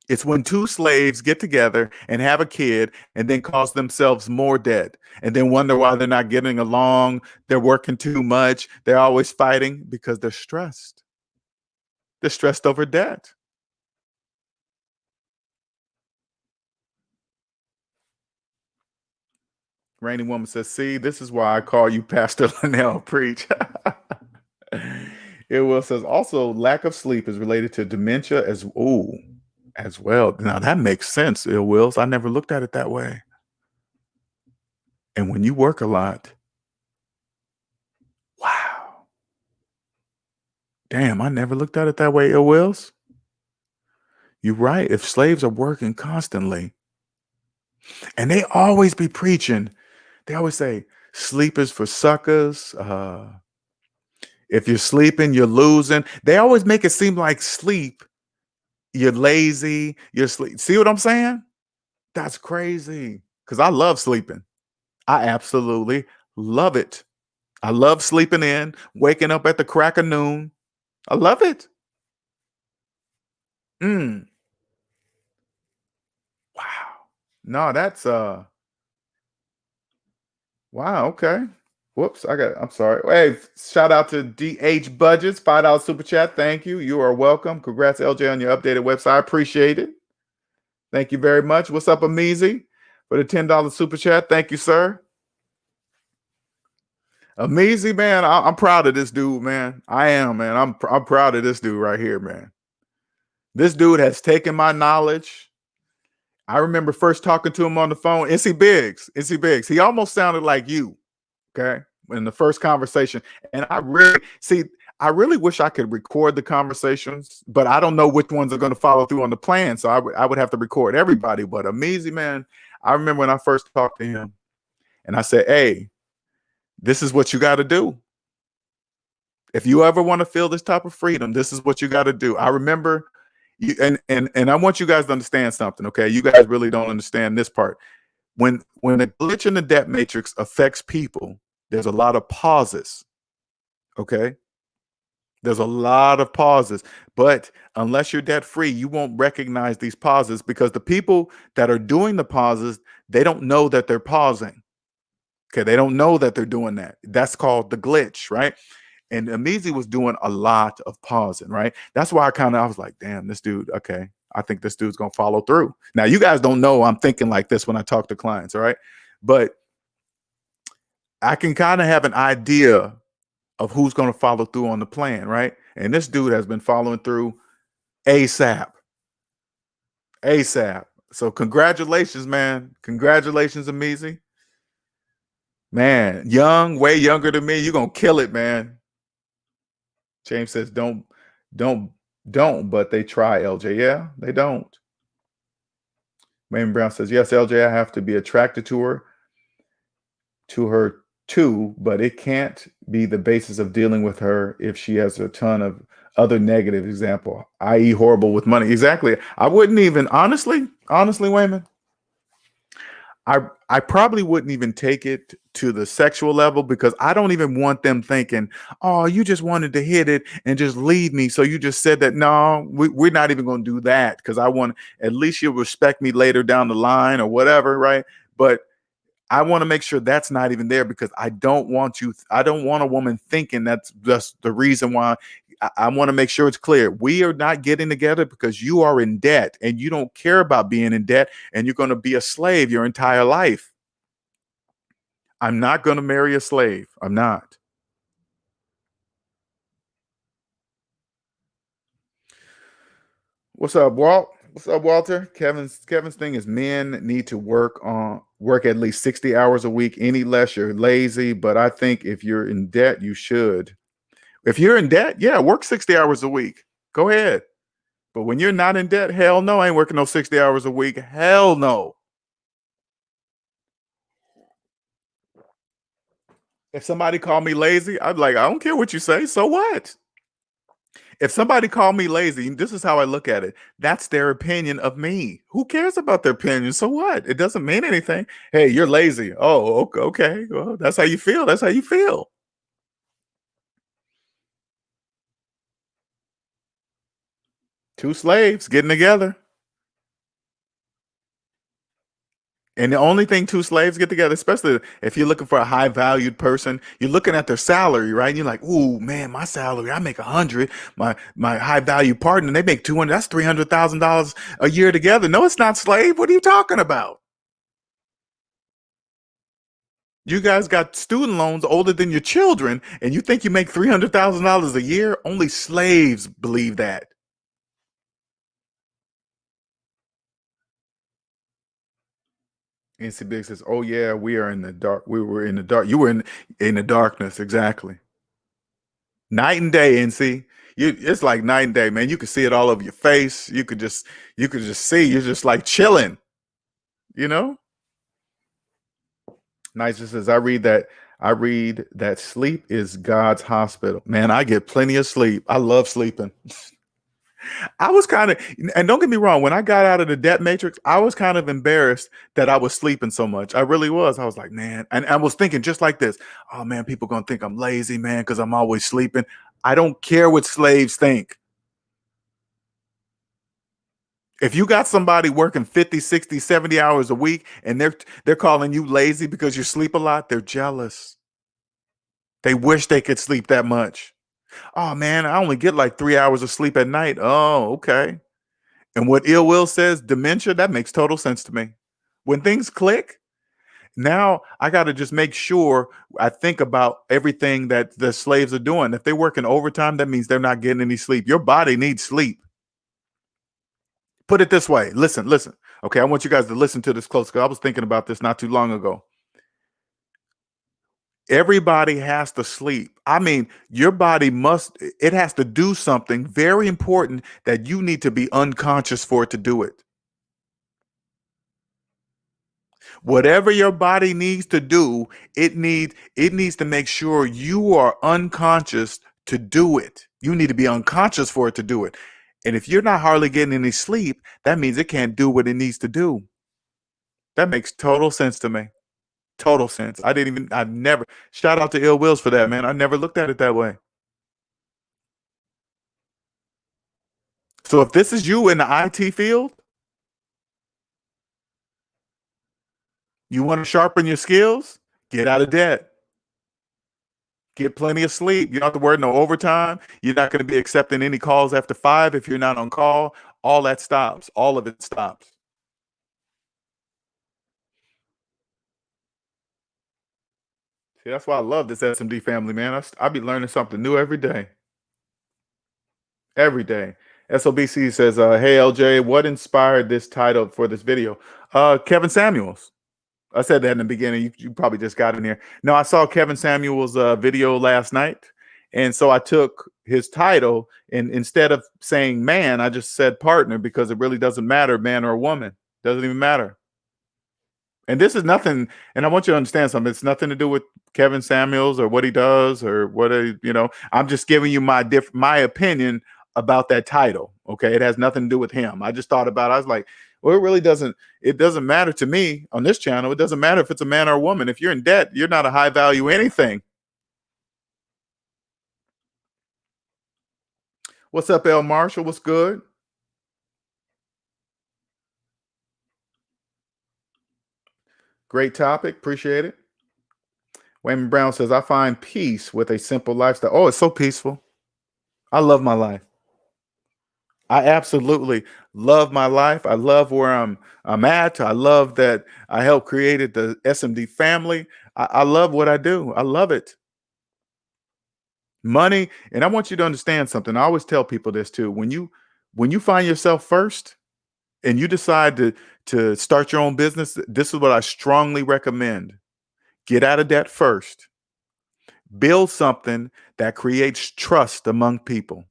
S1: It's when two slaves get together and have a kid and then cause themselves more debt and then wonder why they're not getting along. They're working too much. They're always fighting because they're stressed. They're stressed over debt. Rainy Woman says, see, this is why I call you Pastor Linnell. Preach. It will says also lack of sleep is related to dementia as well. Now that makes sense, Ill Wills. I never looked at it that way. And when you work a lot, wow. Damn, I never looked at it that way, Ill Wills. You're right. If slaves are working constantly, and they always be preaching, they always say sleep is for suckers. If you're sleeping, you're losing. They always make it seem like sleep, you're lazy, you're sleep. See what I'm saying? That's crazy. Because I love sleeping. I absolutely love it. I love sleeping in, waking up at the crack of noon. I love it. Mm. Wow. No, that's wow, okay. Whoops, I'm sorry. Hey, shout out to DH Budgets, $5 super chat. Thank you. You are welcome. Congrats, LJ, on your updated website. Appreciate it. Thank you very much. What's up, Amizi? For the $10 super chat. Thank you, sir. Amizi, man, I'm proud of this dude, man. I am, man. I'm proud of this dude right here, man. This dude has taken my knowledge. I remember first talking to him on the phone. NC Biggs. He almost sounded like you, okay, in the first conversation. And I really wish I could record the conversations, but I don't know which ones are going to follow through on the plan. So I would have to record everybody. But Amizi, man, I remember when I first talked to him and I said, hey, this is what you got to do. If you ever want to feel this type of freedom, this is what you got to do. I remember you, and I want you guys to understand something, okay? You guys really don't understand this part. When a glitch in the debt matrix affects people, there's a lot of pauses, okay? There's a lot of pauses, but unless you're debt free, you won't recognize these pauses because the people that are doing the pauses, they don't know that they're pausing. Okay, they don't know that they're doing that. That's called the glitch, right? And Amizi was doing a lot of pausing, right? That's why I was like, damn, this dude, okay, I think this dude's gonna follow through. Now, you guys don't know I'm thinking like this when I talk to clients, all right? But I can kind of have an idea of who's gonna follow through on the plan, right? And this dude has been following through ASAP. ASAP. So congratulations, man. Congratulations, Amizi. Man, young, way younger than me. You're gonna kill it, man. James says, don't, don't, but they try, LJ. Yeah, they don't. Wayne Brown says, yes, LJ, I have to be attracted to her too, but it can't be the basis of dealing with her if she has a ton of other negative example, i.e. horrible with money. Exactly. I wouldn't even, honestly, Wayman, I probably wouldn't even take it to the sexual level because I don't even want them thinking, oh, you just wanted to hit it and just leave me. So you just said that. No, we're not even going to do that because I want, at least you'll respect me later down the line or whatever, right? But I want to make sure that's not even there because I don't want a woman thinking that's just the reason why. I want to make sure it's clear. We are not getting together because you are in debt and you don't care about being in debt and you're going to be a slave your entire life. I'm not going to marry a slave. I'm not. What's up, Walt? What's up, Walter? Kevin's thing is men need to work at least 60 hours a week. Any less, you're lazy. But I think if you're in debt, you should. If you're in debt, yeah, work 60 hours a week. Go ahead. But when you're not in debt, hell no, I ain't working no 60 hours a week. Hell no. If somebody called me lazy, I'd be like, I don't care what you say. So what? If somebody called me lazy, this is how I look at it. That's their opinion of me. Who cares about their opinion? So what? It doesn't mean anything. Hey, you're lazy. Oh, okay. Okay. Well, that's how you feel. That's how you feel. Two slaves getting together. And the only thing two slaves get together, especially if you're looking for a high valued person, you're looking at their salary, right? And you're like, "Ooh, man, my salary, I make 100. My high value partner, they make 200. That's $300,000 a year together." No, it's not, slave. What are you talking about? You guys got student loans older than your children, and you think you make $300,000 a year? Only slaves believe that. NC Big says, "Oh yeah, we are in the dark. We were in the dark. You were in the darkness, exactly." Night and day, NC. It's like night and day, man. You can see it all over your face. You could just see. You're just like chilling, you know. Nice says, I read that sleep is God's hospital. Man, I get plenty of sleep. I love sleeping. I was kind of, and don't get me wrong, when I got out of the debt matrix, I was kind of embarrassed that I was sleeping so much. I really was. I was like, man, and I was thinking just like this. Oh man, people gonna think I'm lazy, man, because I'm always sleeping. I don't care what slaves think. If you got somebody working 50, 60, 70 hours a week and they're calling you lazy because you sleep a lot, they're jealous. They wish they could sleep that much. Oh man, I only get like 3 hours of sleep at night. Oh, okay. And what Ill Will says, dementia, that makes total sense to me. When things click, now I got to just make sure I think about everything that the slaves are doing. If they're working overtime, that means they're not getting any sleep. Your body needs sleep. Put it this way. Listen, listen. Okay, I want you guys to listen to this close because I was thinking about this not too long ago. Everybody has to sleep. I mean, your body it has to do something very important that you need to be unconscious for it to do it. Whatever your body needs to do, it needs to make sure you are unconscious to do it. You need to be unconscious for it to do it. And if you're not hardly getting any sleep, that means it can't do what it needs to do. That makes total sense to me. Total sense. I've never, shout out to Ill Wills for that, man. I never looked at it that way. So if this is you in the IT field, you want to sharpen your skills, get out of debt. Get plenty of sleep. You don't have to worry no overtime. You're not going to be accepting any calls after 5 if you're not on call. All that stops. All of it stops. See, that's why I love this SMD family, man. I be learning something new every day. Every day. SOBC says, hey, LJ, what inspired this title for this video? Kevin Samuels. I said that in the beginning. You probably just got in here. No, I saw Kevin Samuels' video last night. And so I took his title, and instead of saying man, I just said partner, because it really doesn't matter, man or woman. Doesn't even matter. And this is nothing, and I want you to understand something. It's nothing to do with Kevin Samuels or what he does or what, I'm just giving you my opinion about that title. Okay. It has nothing to do with him. I just thought about it. I was like, well, it doesn't matter to me on this channel. It doesn't matter if it's a man or a woman. If you're in debt, you're not a high value anything. What's up, L. Marshall? What's good? Great topic. Appreciate it. Wayman Brown says, I find peace with a simple lifestyle. Oh, it's so peaceful. I love my life. I absolutely love my life. I love where I'm at. I love that I helped created the SMD family. I love what I do. I love it. Money, and I want you to understand something. I always tell people this too. When you find yourself first and you decide to start your own business, this is what I strongly recommend. Get out of debt first. Build something that creates trust among people.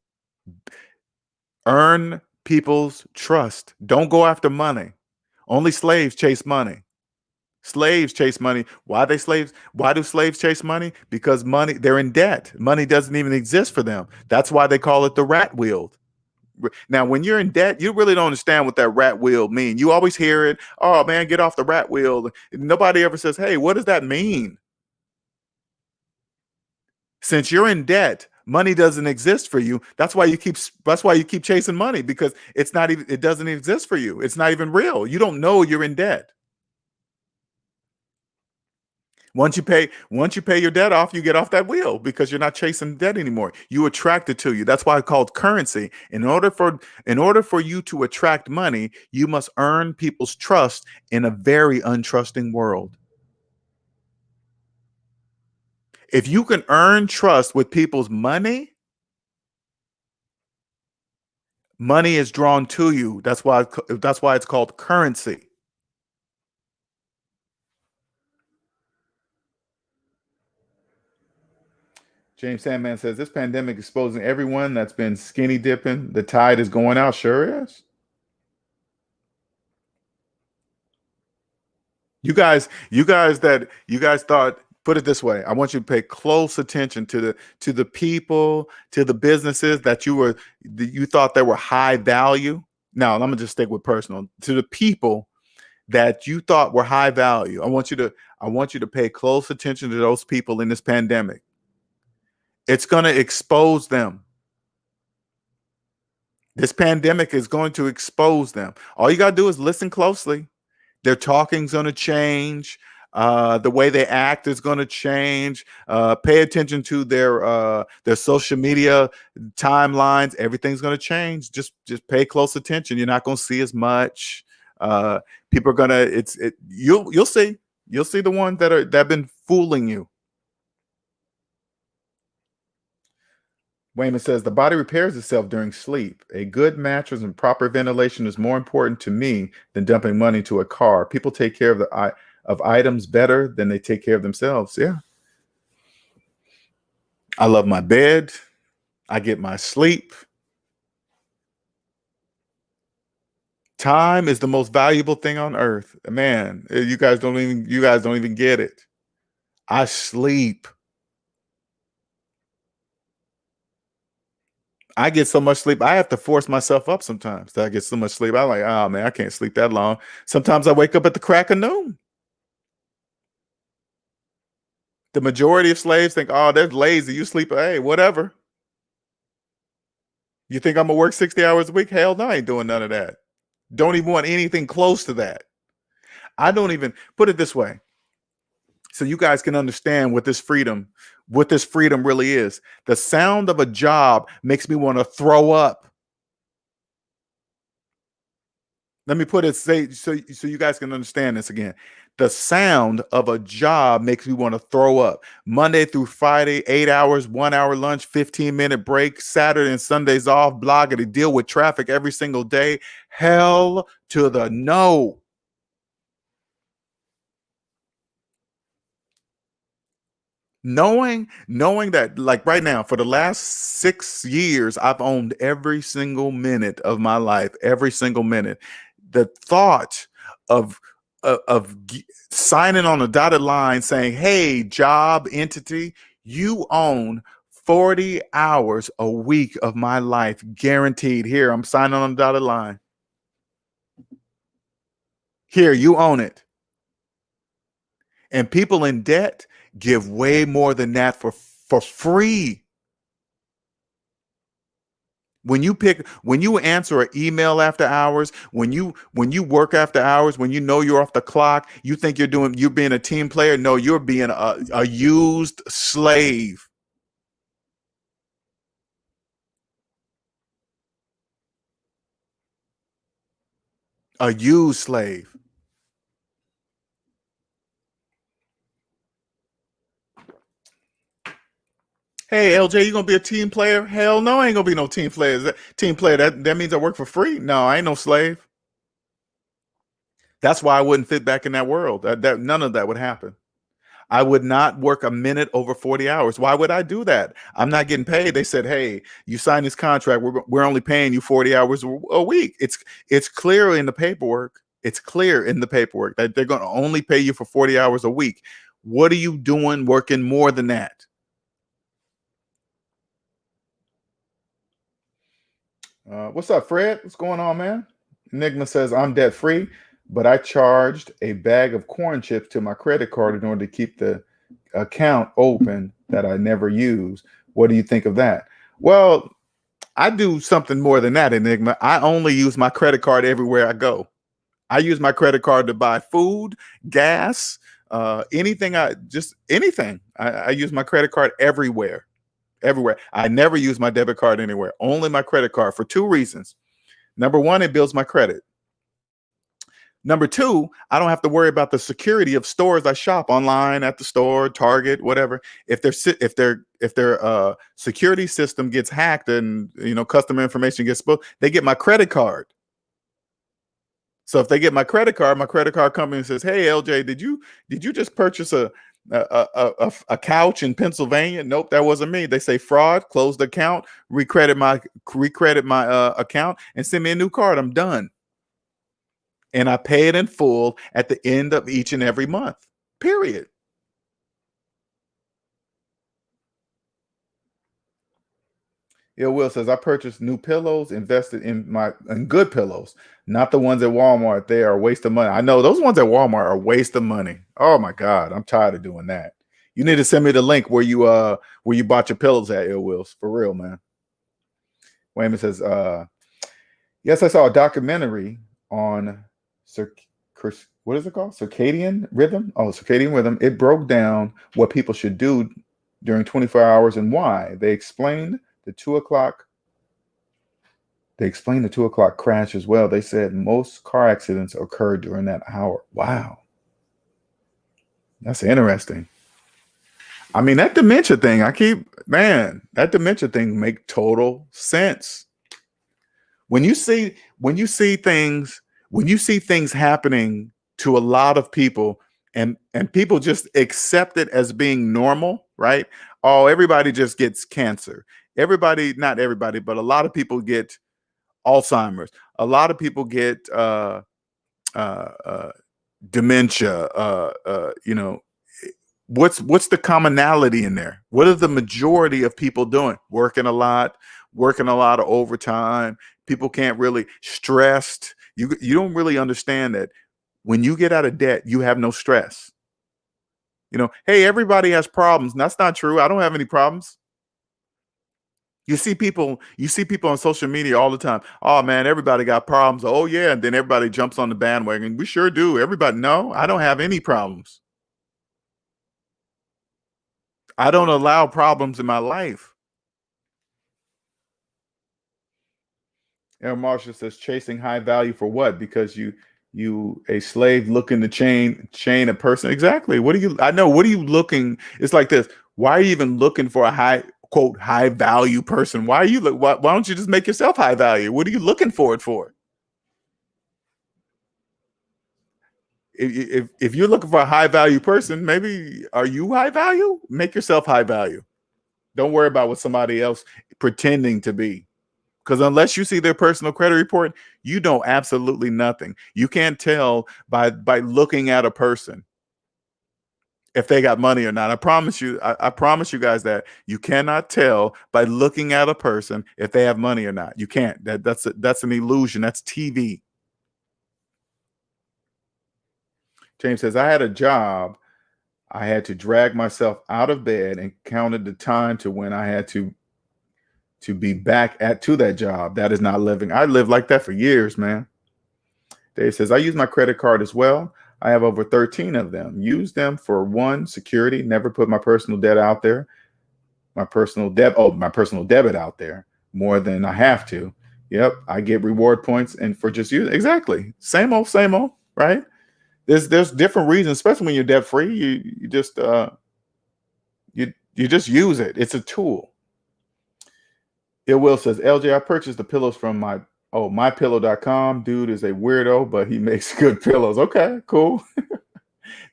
S1: Earn people's trust. Don't go after money. Only slaves chase money. Slaves chase money. Why are they slaves? Why do slaves chase money? Because they're in debt. Money doesn't even exist for them. That's why they call it the rat wheel. Now, when you're in debt, you really don't understand what that rat wheel means. You always hear it, oh man, get off the rat wheel. Nobody ever says, hey, what does that mean? Since you're in debt, money doesn't exist for you. That's why you keep chasing money, because it doesn't exist for you. It's not even real. You don't know you're in debt. Once you pay your debt off, you get off that wheel, because you're not chasing debt anymore. You attract it to you. That's why it's called currency. In order for you to attract money, you must earn people's trust in a very untrusting world. If you can earn trust with people's money, money is drawn to you. That's why it's called currency. James Sandman says, this pandemic exposing everyone that's been skinny dipping. The tide is going out. Sure is. You guys thought, put it this way. I want you to pay close attention to the people, to the businesses that you thought they were high value. Now, I'm gonna just stick with personal. To the people that you thought were high value, I want you to pay close attention to those people in this pandemic. It's going to expose them. This pandemic is going to expose them. All you got to do is listen closely. Their talking's going to change. The way they act is going to change. Pay attention to their social media timelines. Everything's going to change. Just pay close attention. You're not going to see as much. People are gonna. You'll see. You'll see the ones that have been fooling you. Wayman says, the body repairs itself during sleep. A good mattress and proper ventilation is more important to me than dumping money into a car. People take care of items better than they take care of themselves. Yeah. I love my bed. I get my sleep. Time is the most valuable thing on earth. Man, you guys don't even get it. I sleep. I get so much sleep. I have to force myself up sometimes. I get so much sleep. I'm like, oh man, I can't sleep that long. Sometimes I wake up at the crack of noon. The majority of slaves think, oh, they're lazy. You sleep. Hey, whatever. You think I'm gonna work 60 hours a week? Hell no, I ain't doing none of that. Don't even want anything close to that. I don't even put it this way. So you guys can understand what this freedom really is. The sound of a job makes me want to throw up. Let me put it so you guys can understand this again. The sound of a job makes me want to throw up. Monday through Friday, 8 hours, 1 hour lunch, 15-minute break, Saturday and Sundays off, blogging, deal with traffic every single day. Hell to the no. Knowing that, like, right now, for the last 6 years, I've owned every single minute of my life, every single minute. The thought of signing on a dotted line saying, hey, job entity, you own 40 hours a week of my life guaranteed. Here, I'm signing on a dotted line. Here, you own it. And people in debt give way more than that for free. When you answer an email after hours, when you work after hours, when you know you're off the clock, you think you're being a team player. No, you're being a used slave. A used slave. Hey, LJ, you gonna be a team player? Hell no, I ain't gonna be no team player. That means I work for free? No, I ain't no slave. That's why I wouldn't fit back in that world. That none of that would happen. I would not work a minute over 40 hours. Why would I do that? I'm not getting paid. They said, hey, you signed this contract. We're only paying you 40 hours a week. It's clear in the paperwork. It's clear in the paperwork that they're going to only pay you for 40 hours a week. What are you doing working more than that? What's up, Fred? What's going on, man? Enigma says, I'm debt free, but I charged a bag of corn chips to my credit card in order to keep the account open that I never use. What do you think of that? Well, I do something more than that, Enigma. I only use my credit card everywhere I go. I use my credit card to buy food, gas, anything. Anything. I use my credit card everywhere. Everywhere. I never use my debit card anywhere. Only my credit card for two reasons. Number one, it builds my credit. Number two, I don't have to worry about the security of stores I shop online, at the store, Target, whatever. If their security system gets hacked and customer information gets spoiled, they get my credit card. So if they get my credit card company says, "Hey, LJ, did you just purchase a couch in Pennsylvania?" Nope, that wasn't me. They say fraud, close the account, recredit my account, and send me a new card. I'm done. And I pay it in full at the end of each and every month. Period. Will says, I purchased new pillows, invested in good pillows, not the ones at Walmart. They are a waste of money. I know those ones at Walmart are a waste of money. Oh my God, I'm tired of doing that. You need to send me the link where you bought your pillows at, Wills, for real, man. Wayman says, yes, I saw a documentary on what is it called? Circadian rhythm. Oh, circadian rhythm. It broke down what people should do during 24 hours and why. They explained the 2 o'clock crash as well. They said most car accidents occurred during that hour. Wow. That's interesting. I mean, that dementia thing, that dementia thing make total sense. When you see things happening to a lot of people and people just accept it as being normal, right? Oh, everybody just gets cancer. Not everybody, but a lot of people get Alzheimer's. A lot of people get dementia. What's the commonality in there? What are the majority of people doing? Working a lot of overtime. People can't really stressed. You don't really understand that when you get out of debt, you have no stress. Hey, everybody has problems. That's not true. I don't have any problems. You see people on social media all the time. Oh man, everybody got problems. Oh yeah, and then everybody jumps on the bandwagon. We sure do. Everybody, no, I don't have any problems. I don't allow problems in my life. Aaron Marshall says chasing high value for what? Because you a slave looking to chain a person. Exactly. What are you? I know. What are you looking? It's like this. Why are you even looking for a high value person? Why are you look? Why don't you just make yourself high value? What are you looking for it for? If you're looking for a high value person, maybe are you high value? Make yourself high value. Don't worry about what somebody else pretending to be. Because unless you see their personal credit report, you know absolutely nothing. You can't tell by looking at a person if they got money or not. I promise you, I promise you guys that you cannot tell by looking at a person if they have money or not. You can't. That's an illusion. That's TV. James says, I had a job. I had to drag myself out of bed and counted the time to when I had to be back to that job. That is not living. I lived like that for years, man. Dave says, I use my credit card as well. I have over 13 of them. Use them for one, security. Never put my personal debt out there. My personal debit out there more than I have to. Yep, I get reward points and for just using. Exactly. Same old, right? There's different reasons, especially when you're debt free. You just use it. It's a tool. Will says, LJ, I purchased the pillows from mypillow.com. Dude is a weirdo, but he makes good pillows. Okay, cool.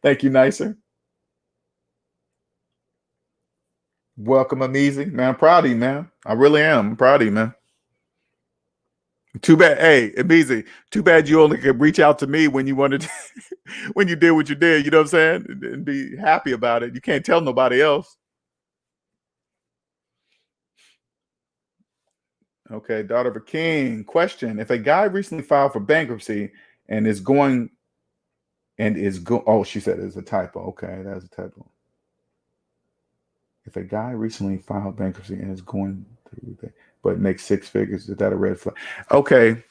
S1: Thank you, Nicer. Welcome, Ameezy. Man, I'm proud of you, man. I really am. I'm proud of you, man. Too bad. Hey, Ameezy, too bad you only could reach out to me when you wanted to, when you did what you did, you know what I'm saying? And be happy about it. You can't tell nobody else. Okay, daughter of a king. Question: if a guy recently filed for bankruptcy and oh, she said it's a typo. Okay, that's a typo. If a guy recently filed bankruptcy and is going through but makes six figures, is that a red flag? Okay.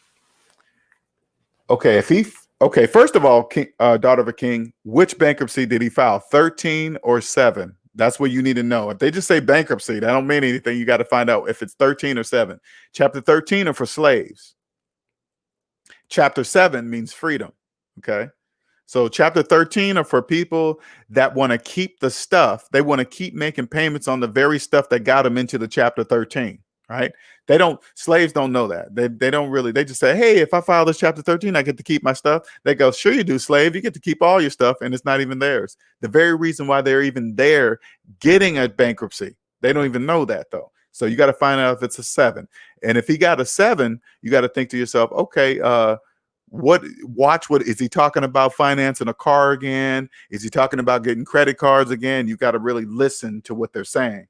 S1: First of all, daughter of a king, which bankruptcy did he file? 13 or 7? That's what you need to know. If they just say bankruptcy, that don't mean anything. You got to find out if it's 13 or 7. Chapter 13 are for slaves. Chapter 7 means freedom. Okay. So chapter 13 are for people that want to keep the stuff. They want to keep making payments on the very stuff that got them into the chapter 13. Right? Slaves don't know that. They don't really, they just say, hey, if I file this chapter 13, I get to keep my stuff. They go, sure you do, slave. You get to keep all your stuff and it's not even theirs. The very reason why they're even there getting a bankruptcy. They don't even know that though. So you got to find out if it's a 7. And if he got a 7, you got to think to yourself, okay, what is he talking about? Financing a car again? Is he talking about getting credit cards again? You got to really listen to what they're saying.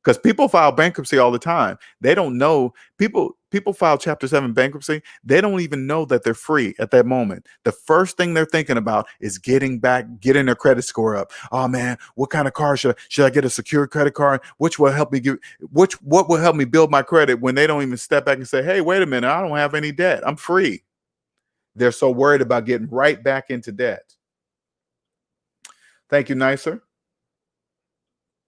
S1: Because people file bankruptcy all the time. They don't know. People file chapter 7 bankruptcy. They don't even know that they're free at that moment. The first thing they're thinking about is getting their credit score up. Oh man, what kind of car should I get? A secure credit card? What will help me build my credit, when they don't even step back and say, hey, wait a minute, I don't have any debt. I'm free. They're so worried about getting right back into debt. Thank you, Nicer.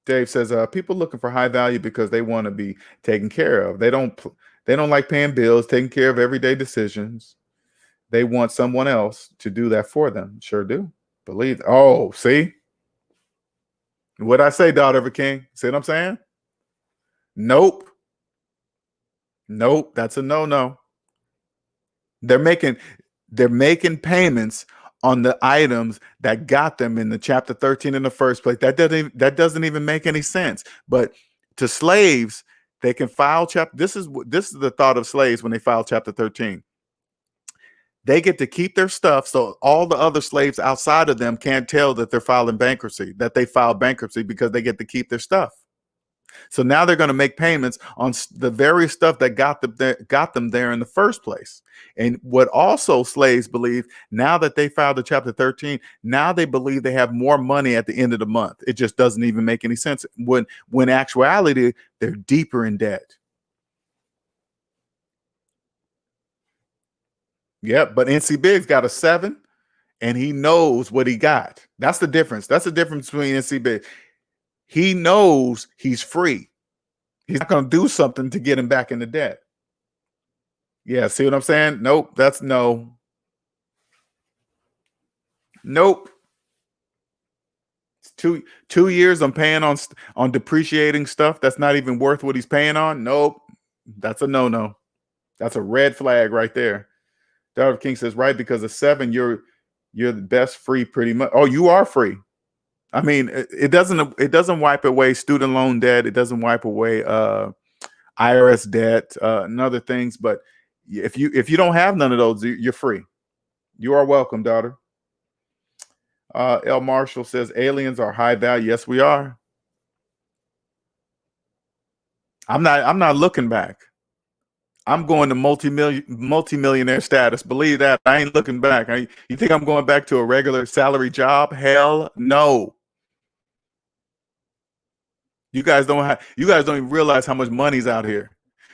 S1: Dave says, people looking for high value because they want to be taken care of. They don't like paying bills, taking care of everyday decisions. They want someone else to do that for them. Sure do. Believe. Oh, see? What'd I say, daughter of a king? See what I'm saying? Nope. That's a no. They're making payments on the items that got them in the chapter 13 in the first place. That doesn't even make any sense. But to slaves, they can file chapter. This is the thought of slaves when they file chapter 13. They get to keep their stuff, so all the other slaves outside of them can't tell that they're filing bankruptcy, that they filed bankruptcy, because they get to keep their stuff. So now they're going to make payments on the very stuff that got them there in the first place. And what also slaves believe, now that they filed the chapter 13, now they believe they have more money at the end of the month. It just doesn't even make any sense when actuality, they're deeper in debt. Yep. But NC Big's got a 7 and he knows what he got. That's the difference. That's the difference between NC Big. He knows he's free. He's not going to do something to get him back into debt. Yeah. See what I'm saying? Nope. That's no. Nope. It's 2 years I'm paying on depreciating stuff that's not even worth what he's paying on. Nope. That's a no. That's a red flag right there. Daughter of King says, right, because of 7, you're the best free pretty much. Oh, you are free. I mean, it doesn't wipe away student loan debt. It doesn't wipe away IRS debt and other things. But if you don't have none of those, you're free. You are welcome, daughter. L. Marshall says aliens are high value. Yes, we are. I'm not looking back. I'm going to multimillionaire status. Believe that. I ain't looking back. You think I'm going back to a regular salary job? Hell no. You guys don't even realize how much money's out here.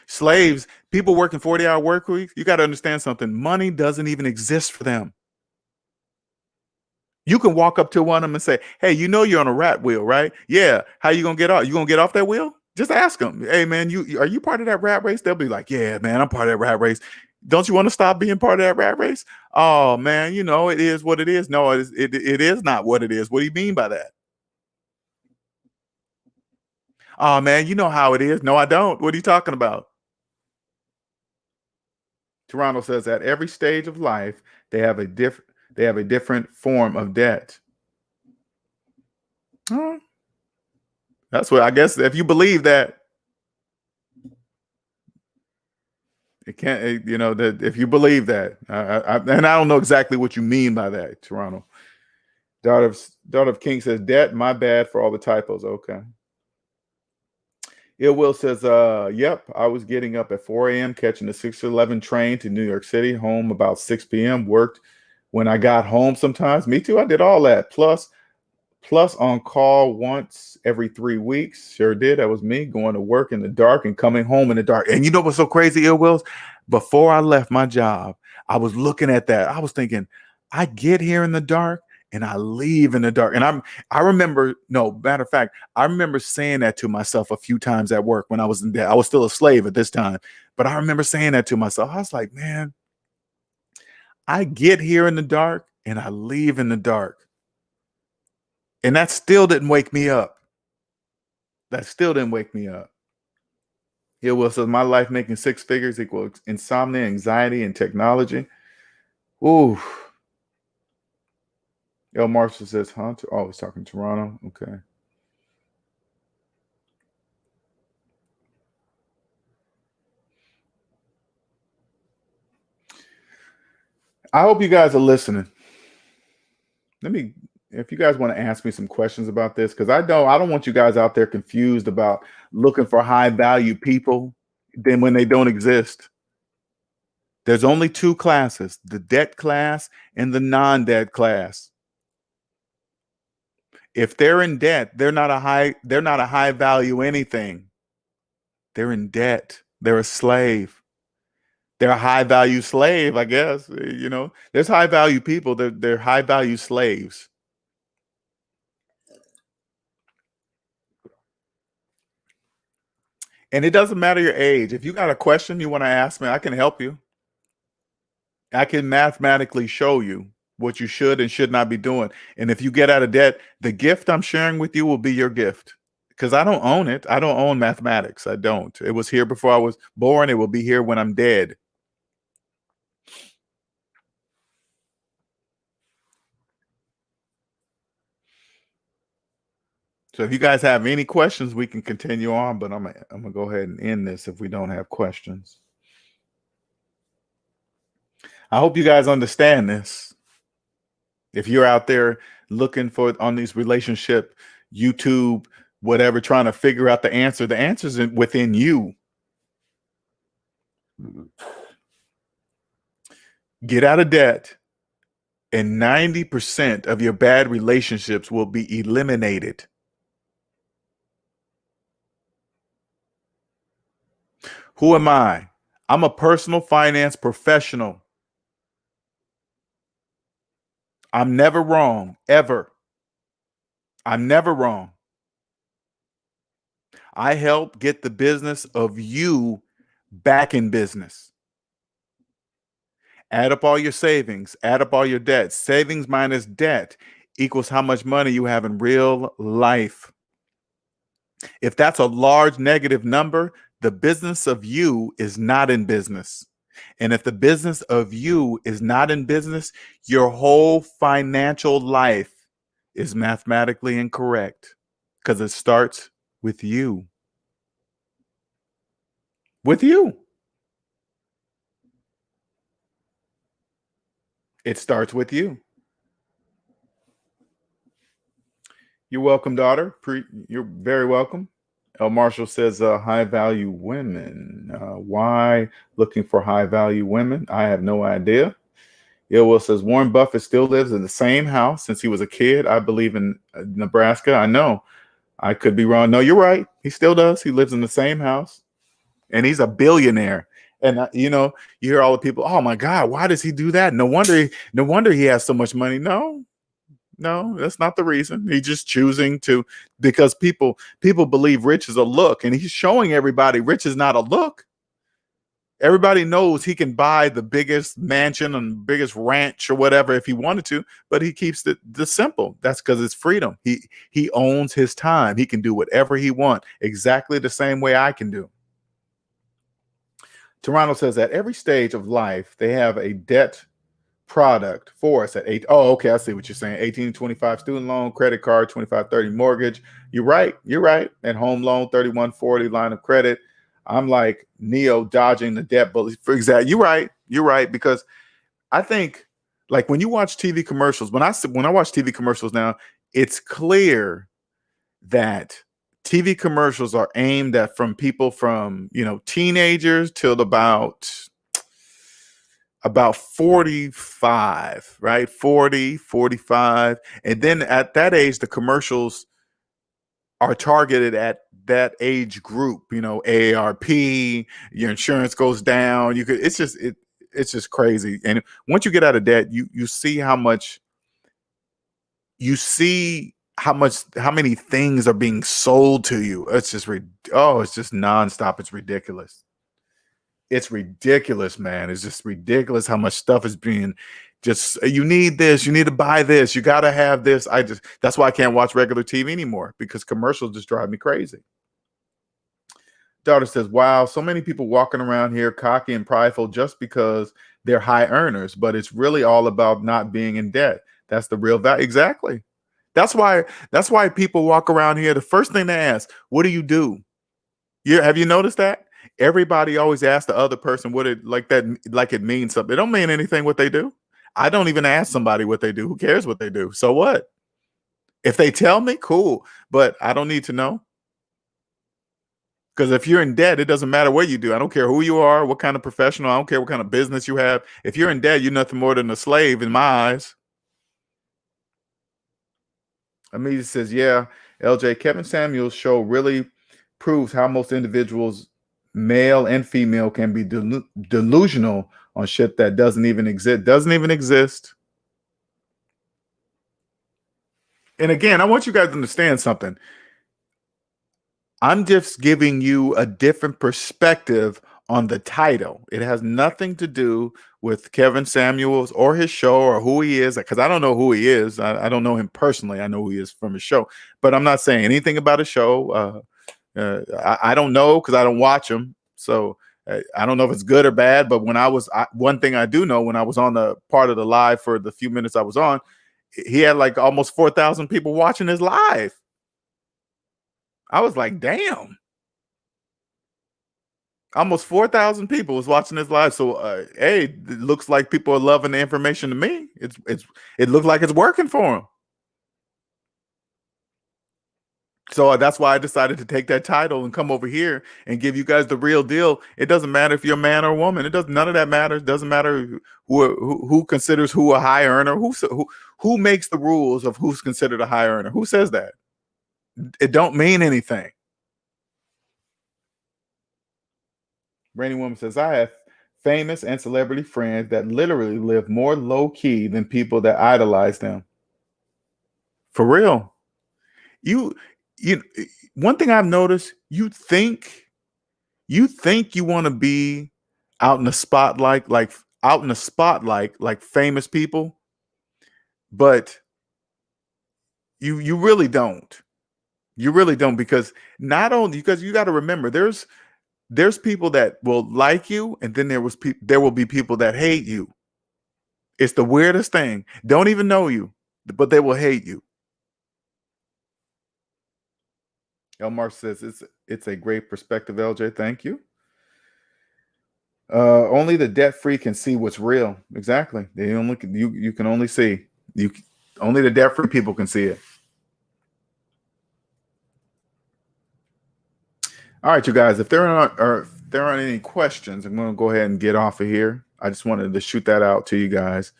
S1: Slaves, people working 40-hour work weeks, you got to understand something. Money doesn't even exist for them. You can walk up to one of them and say, hey, you know you're on a rat wheel, right? Yeah. How you going to get off? You going to get off that wheel? Just ask them. Hey, man, are you part of that rat race? They'll be like, yeah, man, I'm part of that rat race. Don't you want to stop being part of that rat race? Oh, man, it is what it is. No, it is not what it is. What do you mean by that? Oh, man, you know how it is. No, I don't. What are you talking about? Toronto says at every stage of life, they have a different form of debt. Oh, that's what I guess. If you believe that, it can't. That if you believe that, and I don't know exactly what you mean by that, Toronto. Daughter of King says debt. My bad for all the typos. Okay. Ill Will says, yep, I was getting up at 4 a.m., catching the 6:11 train to New York City, home about 6 p.m., worked when I got home sometimes. Me too, I did all that. Plus on call once every 3 weeks. Sure did. That was me going to work in the dark and coming home in the dark. And you know what's so crazy, Ill Wills? Before I left my job, I was looking at that. I was thinking, I get here in the dark and I leave in the dark. And I remember, no, matter of fact, I remember saying that to myself a few times at work when I was in debt. I was still a slave at this time, but I remember saying that to myself. I was like, man, I get here in the dark and I leave in the dark. And that still didn't wake me up. That still didn't wake me up. Here was my life making 6 figures equals insomnia, anxiety, and technology. Ooh. L. Marshall says, huh? Oh, he's talking Toronto. Okay. I hope you guys are listening. If you guys want to ask me some questions about this, because I don't want you guys out there confused about looking for high value people then when they don't exist. There's only 2 classes, the debt class and the non-debt class. If they're in debt, they're not a high value anything. They're in debt. They're a slave. They're a high value slave, I guess. There's high value people. They're high value slaves. And it doesn't matter your age. If you got a question you want to ask me, I can help you. I can mathematically show you what you should and should not be doing. And if you get out of debt, the gift I'm sharing with you will be your gift. Because I don't own it. I don't own mathematics. I don't. It was here before I was born. It will be here when I'm dead. So if you guys have any questions, we can continue on, but I'm gonna go ahead and end this if we don't have questions. I hope you guys understand this. If you're out there looking for on these relationship, YouTube, whatever, trying to figure out the answer's within you. Get out of debt, and 90% of your bad relationships will be eliminated. Who am I? I'm a personal finance professional. I'm never wrong, ever. I'm never wrong. I help get the business of you back in business. Add up all your savings, add up all your debt. Savings minus debt equals how much money you have in real life. If that's a large negative number, the business of you is not in business. And if the business of you is not in business, your whole financial life is mathematically incorrect because it starts with you. With you. It starts with you. You're welcome, daughter. You're very welcome. El Marshall says, high value women. Why looking for high value women? I have no idea. Will says, Warren Buffett still lives in the same house since he was a kid. I believe in Nebraska. I know. I could be wrong. No, you're right. He still does. He lives in the same house and he's a billionaire. And, you hear all the people, oh my God, why does he do that? No wonder he has so much money. No, that's not the reason. He's just choosing to, because people believe rich is a look, and he's showing everybody rich is not a look. Everybody knows he can buy the biggest mansion and biggest ranch or whatever if he wanted to, but he keeps it the simple. That's because it's freedom. He owns his time. He can do whatever he wants, exactly the same way I can do. Toronto says at every stage of life, they have a debt product for us at 8. Oh, okay. I see what you're saying. 18 to 25 student loan, credit card, 25-30 mortgage. You're right. And home loan, 31-40 line of credit. I'm like Neo dodging the debt bully. For example, you're right. Because I think like when you watch TV commercials, when I watch TV commercials now, it's clear that TV commercials are aimed at from people from, teenagers till about 45, right? 40, 45. And then at that age, the commercials are targeted at that age group, AARP, your insurance goes down. It's just crazy. And once you get out of debt, you see how many things are being sold to you. It's just nonstop. It's ridiculous. It's ridiculous, man. It's just ridiculous how much stuff is being you need this, you need to buy this, you got to have this. That's why I can't watch regular TV anymore, because commercials just drive me crazy. Daughter says, wow, so many people walking around here cocky and prideful just because they're high earners, but it's really all about not being in debt. That's the real value. Exactly. That's why people walk around here. The first thing they ask, what do you do? Have you noticed that? Everybody always asks the other person what it means something. It don't mean anything what they do. I don't even ask somebody what they do. Who cares what they do? So what? If they tell me, cool, but I don't need to know. Because if you're in debt, it doesn't matter what you do. I don't care who you are, what kind of professional. I don't care what kind of business you have. If you're in debt, you're nothing more than a slave in my eyes. Amelia says, yeah, LJ, Kevin Samuels' show really proves how most individuals, male and female, can be delusional on shit that doesn't even exist. And again, I want you guys to understand something. I'm just giving you a different perspective on the title. It has nothing to do with Kevin Samuels or his show or who he is, because I don't know who he is. I don't know him personally. I know who he is from his show, but I'm not saying anything about his show. I don't know, because I don't watch him. So I don't know if it's good or bad, but one thing I do know, when I was on the part of the live for the few minutes I was on, he had like almost 4,000 people watching his live. I was like, damn. Almost 4,000 people was watching this live. So, hey, it looks like people are loving the information to me. It looks like it's working for them. So that's why I decided to take that title and come over here and give you guys the real deal. It doesn't matter if you're a man or a woman. None of that matters. It doesn't matter who considers who a high earner. Who makes the rules of who's considered a high earner? Who says that? It don't mean anything. Rainy Woman says, I have famous and celebrity friends that literally live more low key than people that idolize them. For real. You, you, one thing I've noticed, you think you want to be out in the spotlight, like famous people, but you really don't. You really don't, because not only, because you got to remember, there's people that will like you, and then there will be people that hate you. It's the weirdest thing. Don't even know you, but they will hate you. Elmar says it's a great perspective, LJ. Thank you. Only the debt free can see what's real. Exactly. You can only see only the debt free people can see it. All right, you guys. If there aren't any questions, I'm going to go ahead and get off of here. I just wanted to shoot that out to you guys.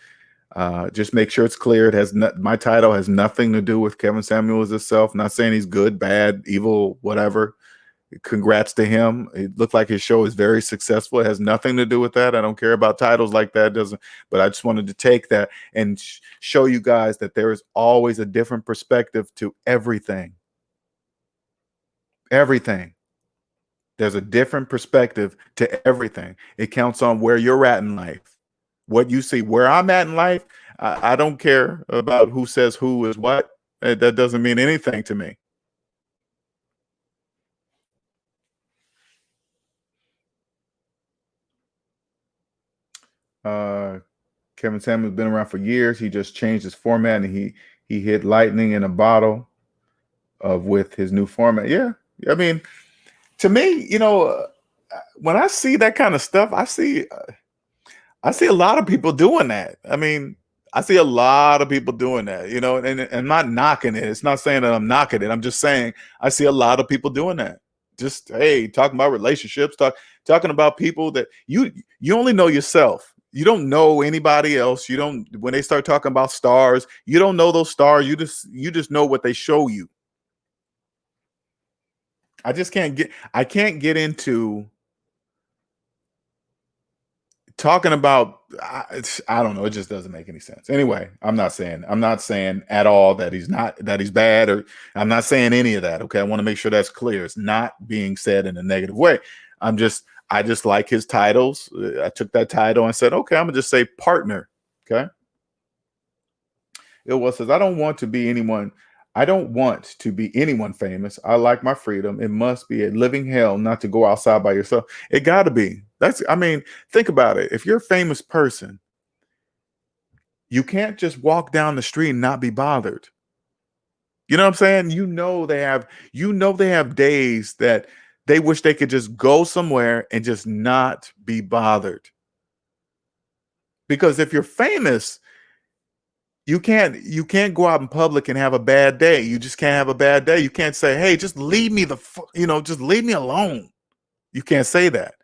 S1: Just make sure it's clear. My title has nothing to do with Kevin Samuels himself. Not saying he's good, bad, evil, whatever. Congrats to him. It looked like his show is very successful. It has nothing to do with that. I don't care about titles like that. But I just wanted to take that and show you guys that there is always a different perspective to everything. Everything. There's a different perspective to everything. It counts on where you're at in life. What you see, where I'm at in life, I don't care about who says who is what. That doesn't mean anything to me. Kevin Samuels has been around for years. He just changed his format, and he hit lightning in a bottle with his new format. Yeah, I mean, to me, when I see that kind of stuff, I see a lot of people doing that. I mean, I see a lot of people doing that, and I'm not knocking it. It's not saying that I'm knocking it. I'm just saying I see a lot of people doing that. Just, hey, talking about relationships, talking about people that you only know yourself. You don't know anybody else. You don't, when they start talking about stars, you don't know those stars. You just know what they show you. I can't get into talking about, I don't know. It just doesn't make any sense. Anyway, I'm not saying at all that he's bad, or I'm not saying any of that. Okay. I want to make sure that's clear. It's not being said in a negative way. I just like his titles. I took that title and said, okay, I'm gonna just say partner. Okay. It was says, I don't want to be anyone famous. I like my freedom. It must be a living hell not to go outside by yourself. It gotta be. Think about it. If you're a famous person, you can't just walk down the street and not be bothered. You know what I'm saying? They have days that they wish they could just go somewhere and just not be bothered. Because if you're famous, you can't go out in public and have a bad day. You just can't have a bad day. You can't say, hey, just leave me just leave me alone. You can't say that.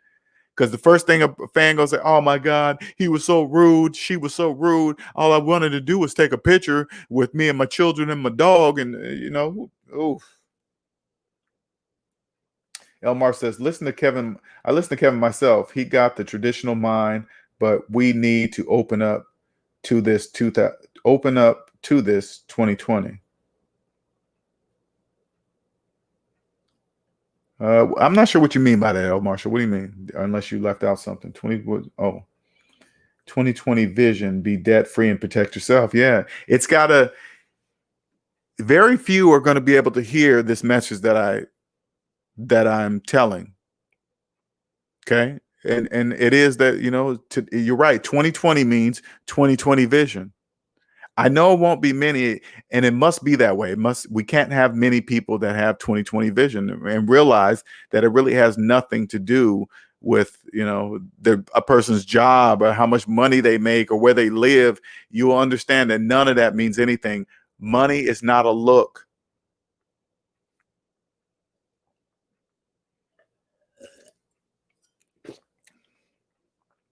S1: Because the first thing a fan goes say, oh my God, he was so rude. She was so rude. All I wanted to do was take a picture with me and my children and my dog. And, oof. Elmar says, I listen to Kevin myself. He got the traditional mind, but we need to open up to this 2020. I'm not sure what you mean by that, El Marshall. What do you mean? Unless you left out something. 2020 vision, be debt free and protect yourself. Yeah, very few are going to be able to hear this message that I'm telling. Okay. And it is that, you're right. 2020 means 2020 vision. I know it won't be many, and it must be that way. We can't have many people that have 2020 vision and realize that it really has nothing to do with, a person's job or how much money they make or where they live. You will understand that none of that means anything. Money is not a look.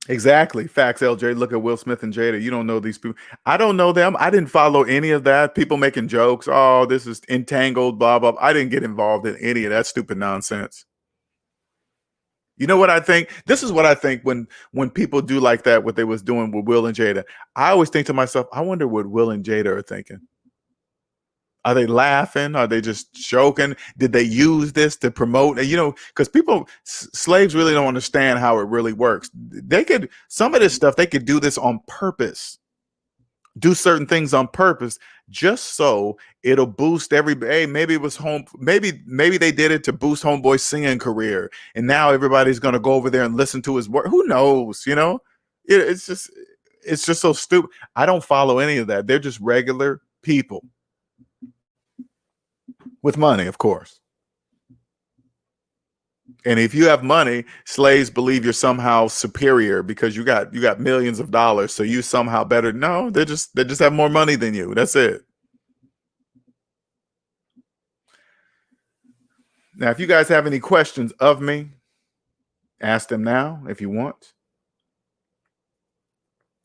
S1: Exactly. Facts, LJ. Look at Will Smith and Jada. You don't know these people. I don't know them. I didn't follow any of that. People making jokes. Oh, this is entangled, blah, blah. I didn't get involved in any of that stupid nonsense. You know what I think? This is what I think when people do like that, what they was doing with Will and Jada. I always think to myself, I wonder what Will and Jada are thinking. Are they laughing? Are they just joking? Did they use this to promote? You know, because slaves really don't understand how it really works. They could, some of this stuff, they could do this on purpose, do certain things on purpose, just so it'll boost hey, maybe it was maybe they did it to boost Homeboy's singing career. And now everybody's going to go over there and listen to his work. Who knows? You know, it's just so stupid. I don't follow any of that. They're just regular people. With money, of course. And if you have money, slaves believe you're somehow superior because you got millions of dollars, so you somehow better. No, they just have more money than you. That's it. Now, if you guys have any questions of me, ask them now if you want.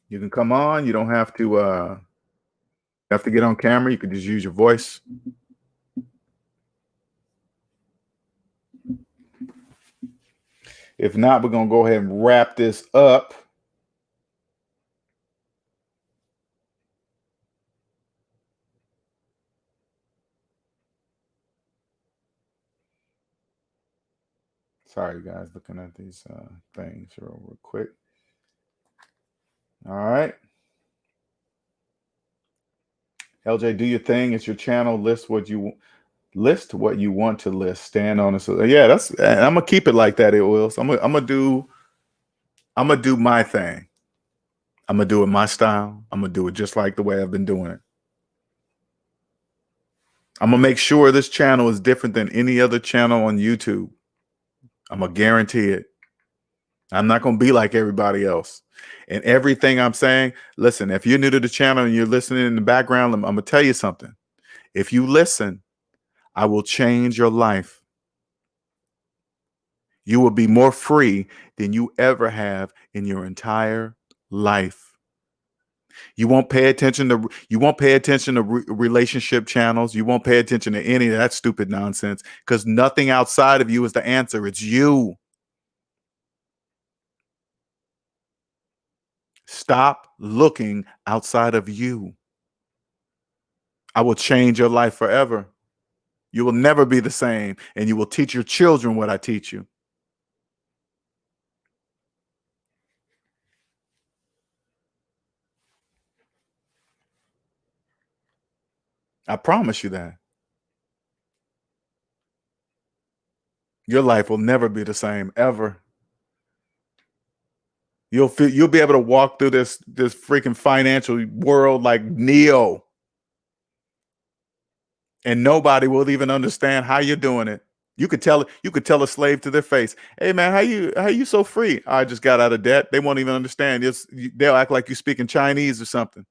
S1: You can come on. You don't have to get on camera. You can just use your voice. If not, we're going to go ahead and wrap this up. Sorry, guys, looking at these things real quick. All right. LJ, do your thing. It's your channel. List what you want to list. Stand on it. So yeah, I'm gonna keep it like that. It will. So I'm gonna do my thing. I'm gonna do it my style. I'm gonna do it just like the way I've been doing it. I'm gonna make sure this channel is different than any other channel on YouTube. I'm gonna guarantee it. I'm not gonna be like everybody else. And everything I'm saying, listen, if you're new to the channel and you're listening in the background, I'm gonna tell you something. If you listen, I will change your life. You will be more free than you ever have in your entire life. You won't pay attention to relationship channels. You won't pay attention to any of that stupid nonsense because nothing outside of you is the answer. It's you. Stop looking outside of you. I will change your life forever. You will never be the same, and you will teach your children what I teach you. I promise you that. Your life will never be the same, ever. You'll be able to walk through this freaking financial world like Neo. And nobody will even understand how you're doing it. You could tell a slave to their face, "Hey man, how you so free?" "I just got out of debt." They won't even understand. They'll act like you speaking Chinese or something.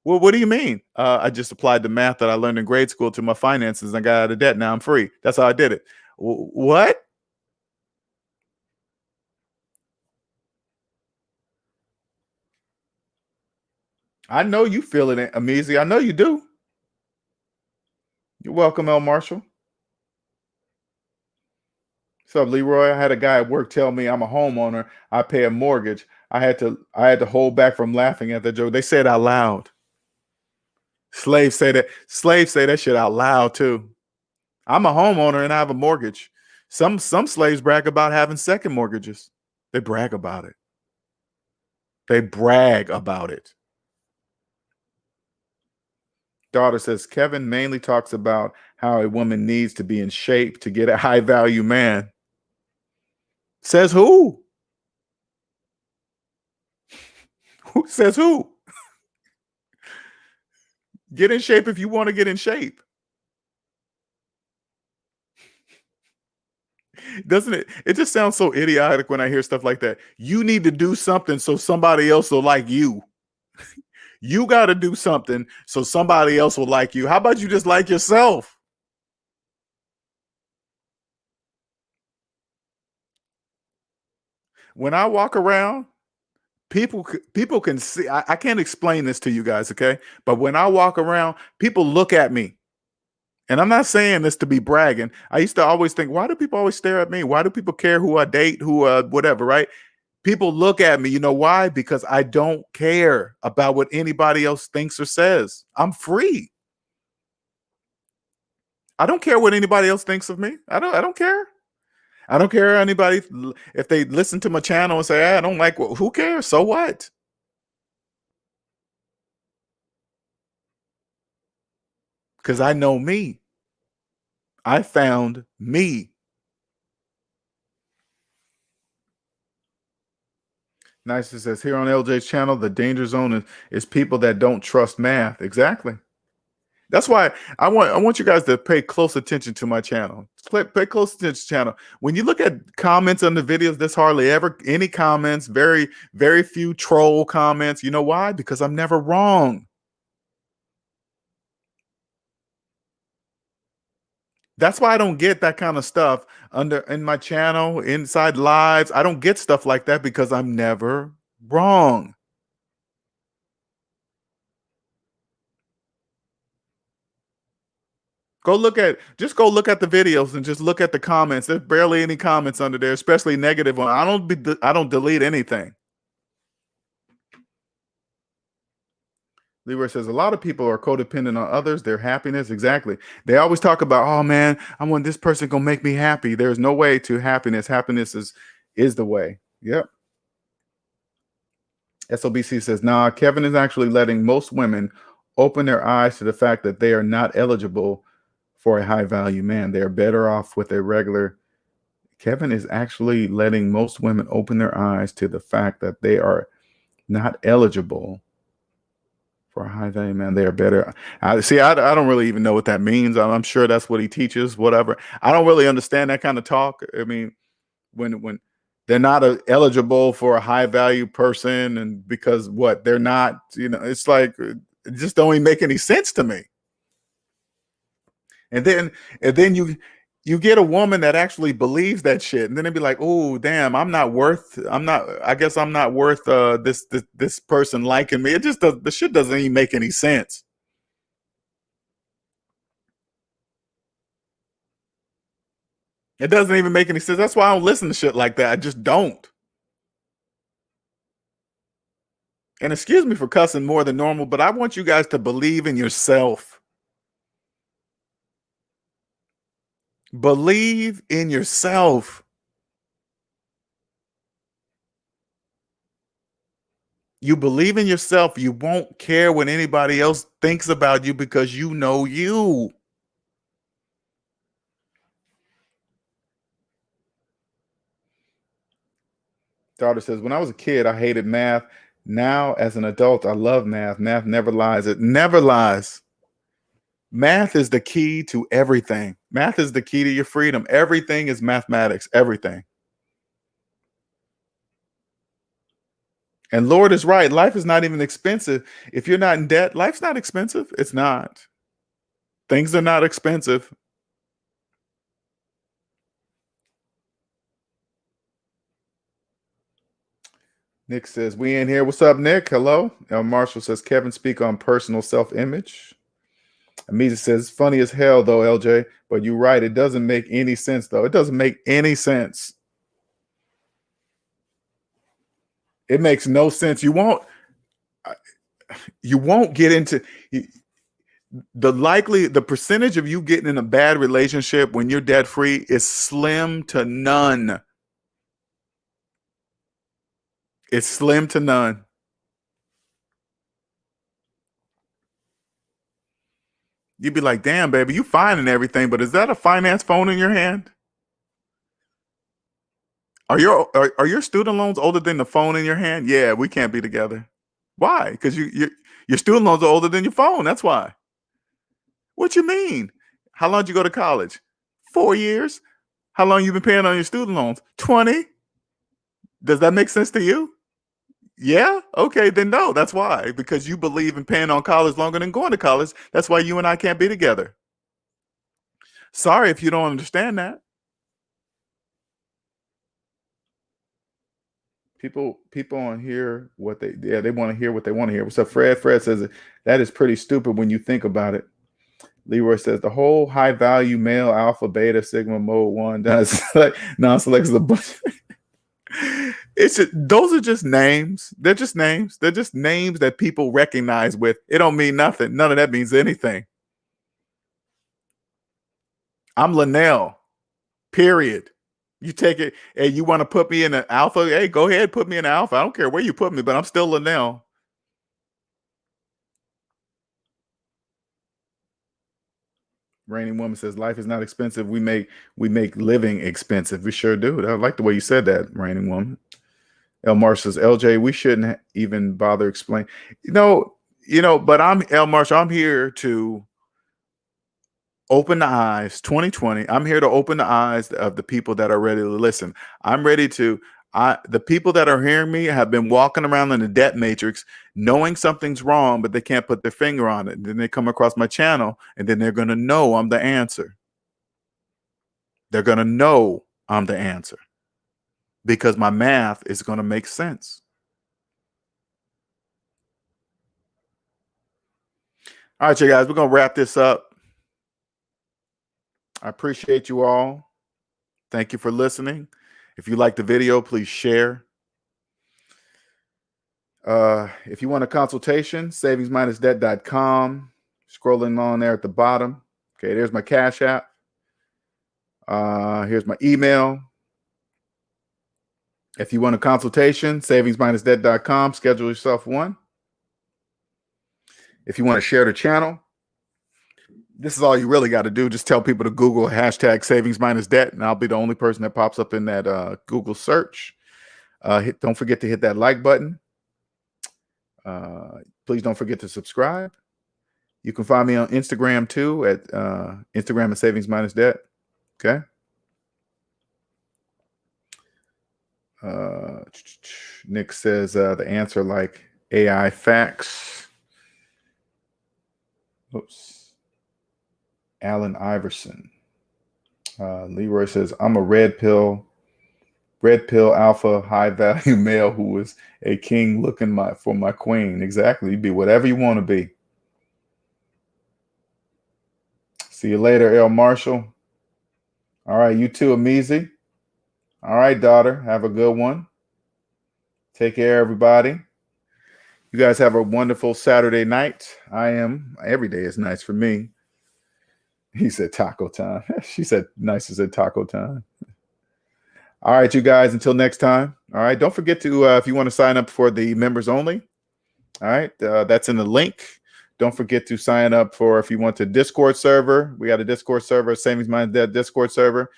S1: "Well, what do you mean?" "I just applied the math that I learned in grade school to my finances and I got out of debt. Now I'm free. That's how I did it." What? I know you feeling it, Amizi. I know you do. You're welcome, El Marshall. What's up, Leroy? I had a guy at work tell me I'm a homeowner. I pay a mortgage. I had to hold back from laughing at the joke. They said out loud. Slaves say that. Slaves say that shit out loud too. I'm a homeowner and I have a mortgage. Some slaves brag about having second mortgages. They brag about it. They brag about it. Daughter says Kevin mainly talks about how a woman needs to be in shape to get a high value man. Says who? Who says who? Get in shape if you want to get in shape. Doesn't it? It just sounds so idiotic when I hear stuff like that. You need to do something so somebody else will like you. You got to do something so somebody else will like you. How about you just like yourself? When I walk around, people can see. I can't explain this to you guys, okay? But when I walk around, people look at me And I'm not saying this to be bragging. I used to always think, why do people always stare at me? Why do people care who I date, who whatever, right? People look at me, you know why? Because I don't care about what anybody else thinks or says. I'm free. I don't care what anybody else thinks of me. I don't care. I don't care anybody if they listen to my channel and say, I don't like what, who cares? So what? Because I know me. I found me. Nice. It says here on LJ's channel, the danger zone is people that don't trust math. Exactly. That's why I want you guys to pay close attention to my channel. Pay close attention to the channel. When you look at comments on the videos, there's hardly ever any comments, very few troll comments. You know why? Because I'm never wrong. That's why I don't get that kind of stuff in my channel, inside lives. I don't get stuff like that because I'm never wrong. Go look at the videos and just look at the comments. There's barely any comments under there, especially negative one. I don't delete anything. Leroy says a lot of people are codependent on others, their happiness. Exactly. They always talk about, oh man, I want this person gonna make me happy. There's no way to happiness. Happiness is the way. Yep. SOBC says, nah, Kevin is actually letting most women open their eyes to the fact that they are not eligible for a high value man. They are better off with a regular. Kevin is actually letting most women open their eyes to the fact that they are not eligible for a high value man. They are better. I don't really even know what that means. I'm sure that's what he teaches, whatever. I don't really understand that kind of talk. I mean, when they're not eligible for a high value person, and because what they're not, it's like, it just don't even make any sense to me. And then you get a woman that actually believes that shit, and then they'd be like, oh damn, I guess I'm not worth this person liking me. It just does, the shit doesn't even make any sense. It doesn't even make any sense. That's why I don't listen to shit like that. I just don't. And excuse me for cussing more than normal, but I want you guys to believe in yourself. Believe in yourself. You believe in yourself, you won't care what anybody else thinks about you because you know you. Daughter says, when I was a kid, I hated math. Now, as an adult, I love math. Math never lies. It never lies. Math is the key to everything. Math is the key to your freedom. Everything is mathematics. Everything. And Lord is right. Life is not even expensive. If you're not in debt, life's not expensive. It's not. Things are not expensive. Nick says, we in here. What's up, Nick? Hello. Marshall says, Kevin, speak on personal self-image. Amisa says, funny as hell, though, LJ. But you're right. It doesn't make any sense, though. It doesn't make any sense. It makes no sense. You won't get into the percentage of you getting in a bad relationship when you're debt free is slim to none. It's slim to none. You'd be like, damn, baby, you fine and everything, but is that a finance phone in your hand? Are your student loans older than the phone in your hand? Yeah, we can't be together. Why? Because your student loans are older than your phone. That's why. What you mean? How long did you go to college? 4 years. How long you been paying on your student loans? 20. Does that make sense to you? Yeah? Okay, then no, that's why. Because you believe in paying on college longer than going to college. That's why you and I can't be together. Sorry if you don't understand that. People on here they want to hear what they want to hear. What's up, Fred? Fred says that is pretty stupid when you think about it. Leroy says the whole high value male alpha beta sigma mode one does non-selects the bunch. It's just, those are just names. They're just names. They're just names that people recognize with. It don't mean nothing. None of that means anything. I'm Linnell. Period. You take it, hey, you want to put me in an alpha? Hey, go ahead, put me in alpha. I don't care where you put me, but I'm still Linnell. Raining Woman says life is not expensive. We make living expensive. We sure do. I like the way you said that, Raining Woman. El says, LJ, we shouldn't even bother explaining. But I'm El Marshall. I'm here to open the eyes. 2020. I'm here to open the eyes of the people that are ready to listen. I'm ready to. The people that are hearing me have been walking around in the debt matrix, knowing something's wrong, but they can't put their finger on it. And then they come across my channel, and then they're going to know I'm the answer. They're going to know I'm the answer because my math is going to make sense. All right, you guys, we're going to wrap this up. I appreciate you all. Thank you for listening. If you like the video, please share. If you want a consultation, SavingsMinusDebt.com. Scrolling on there at the bottom. Okay, there's my Cash App. Here's my email. If you want a consultation, SavingsMinusDebt.com. Schedule yourself one. If you want to share the channel, this is all you really got to do. Just tell people to Google hashtag SavingsMinusDebt, and I'll be the only person that pops up in that Google search. Don't forget to hit that like button. Please don't forget to subscribe. You can find me on Instagram too at Instagram at SavingsMinusDebt. Okay. Nick says the answer like AI facts. Oops. Alan Iverson. Leroy says I'm a red pill alpha high value male who is a king looking for my queen. Exactly. You be whatever you want to be. See you later, El Marshall. All right, you too, Amizi. All right, daughter. Have a good one. Take care, everybody. You guys have a wonderful Saturday night. Every day is nice for me. He said taco time. She said nice as said taco time. All right, you guys, until next time. All right, don't forget to, if you want to sign up for the members only, all right, that's in the link. Don't forget to sign up for, if you want the Discord server. We got a Discord server, SavingsMinusDebt Discord server.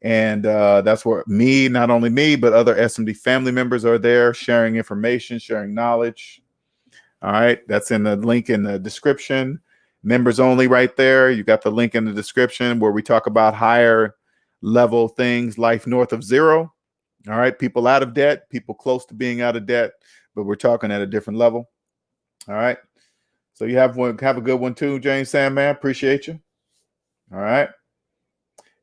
S1: And that's where not only me, but other SMD family members are there sharing information, sharing knowledge. All right, that's in the link in the description. Members only right there. You got the link in the description where we talk about higher level things, life north of zero. All right, people out of debt, people close to being out of debt, but we're talking at a different level. All right. So you have a good one too, James Sandman. Appreciate you. All right.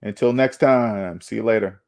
S1: Until next time. See you later.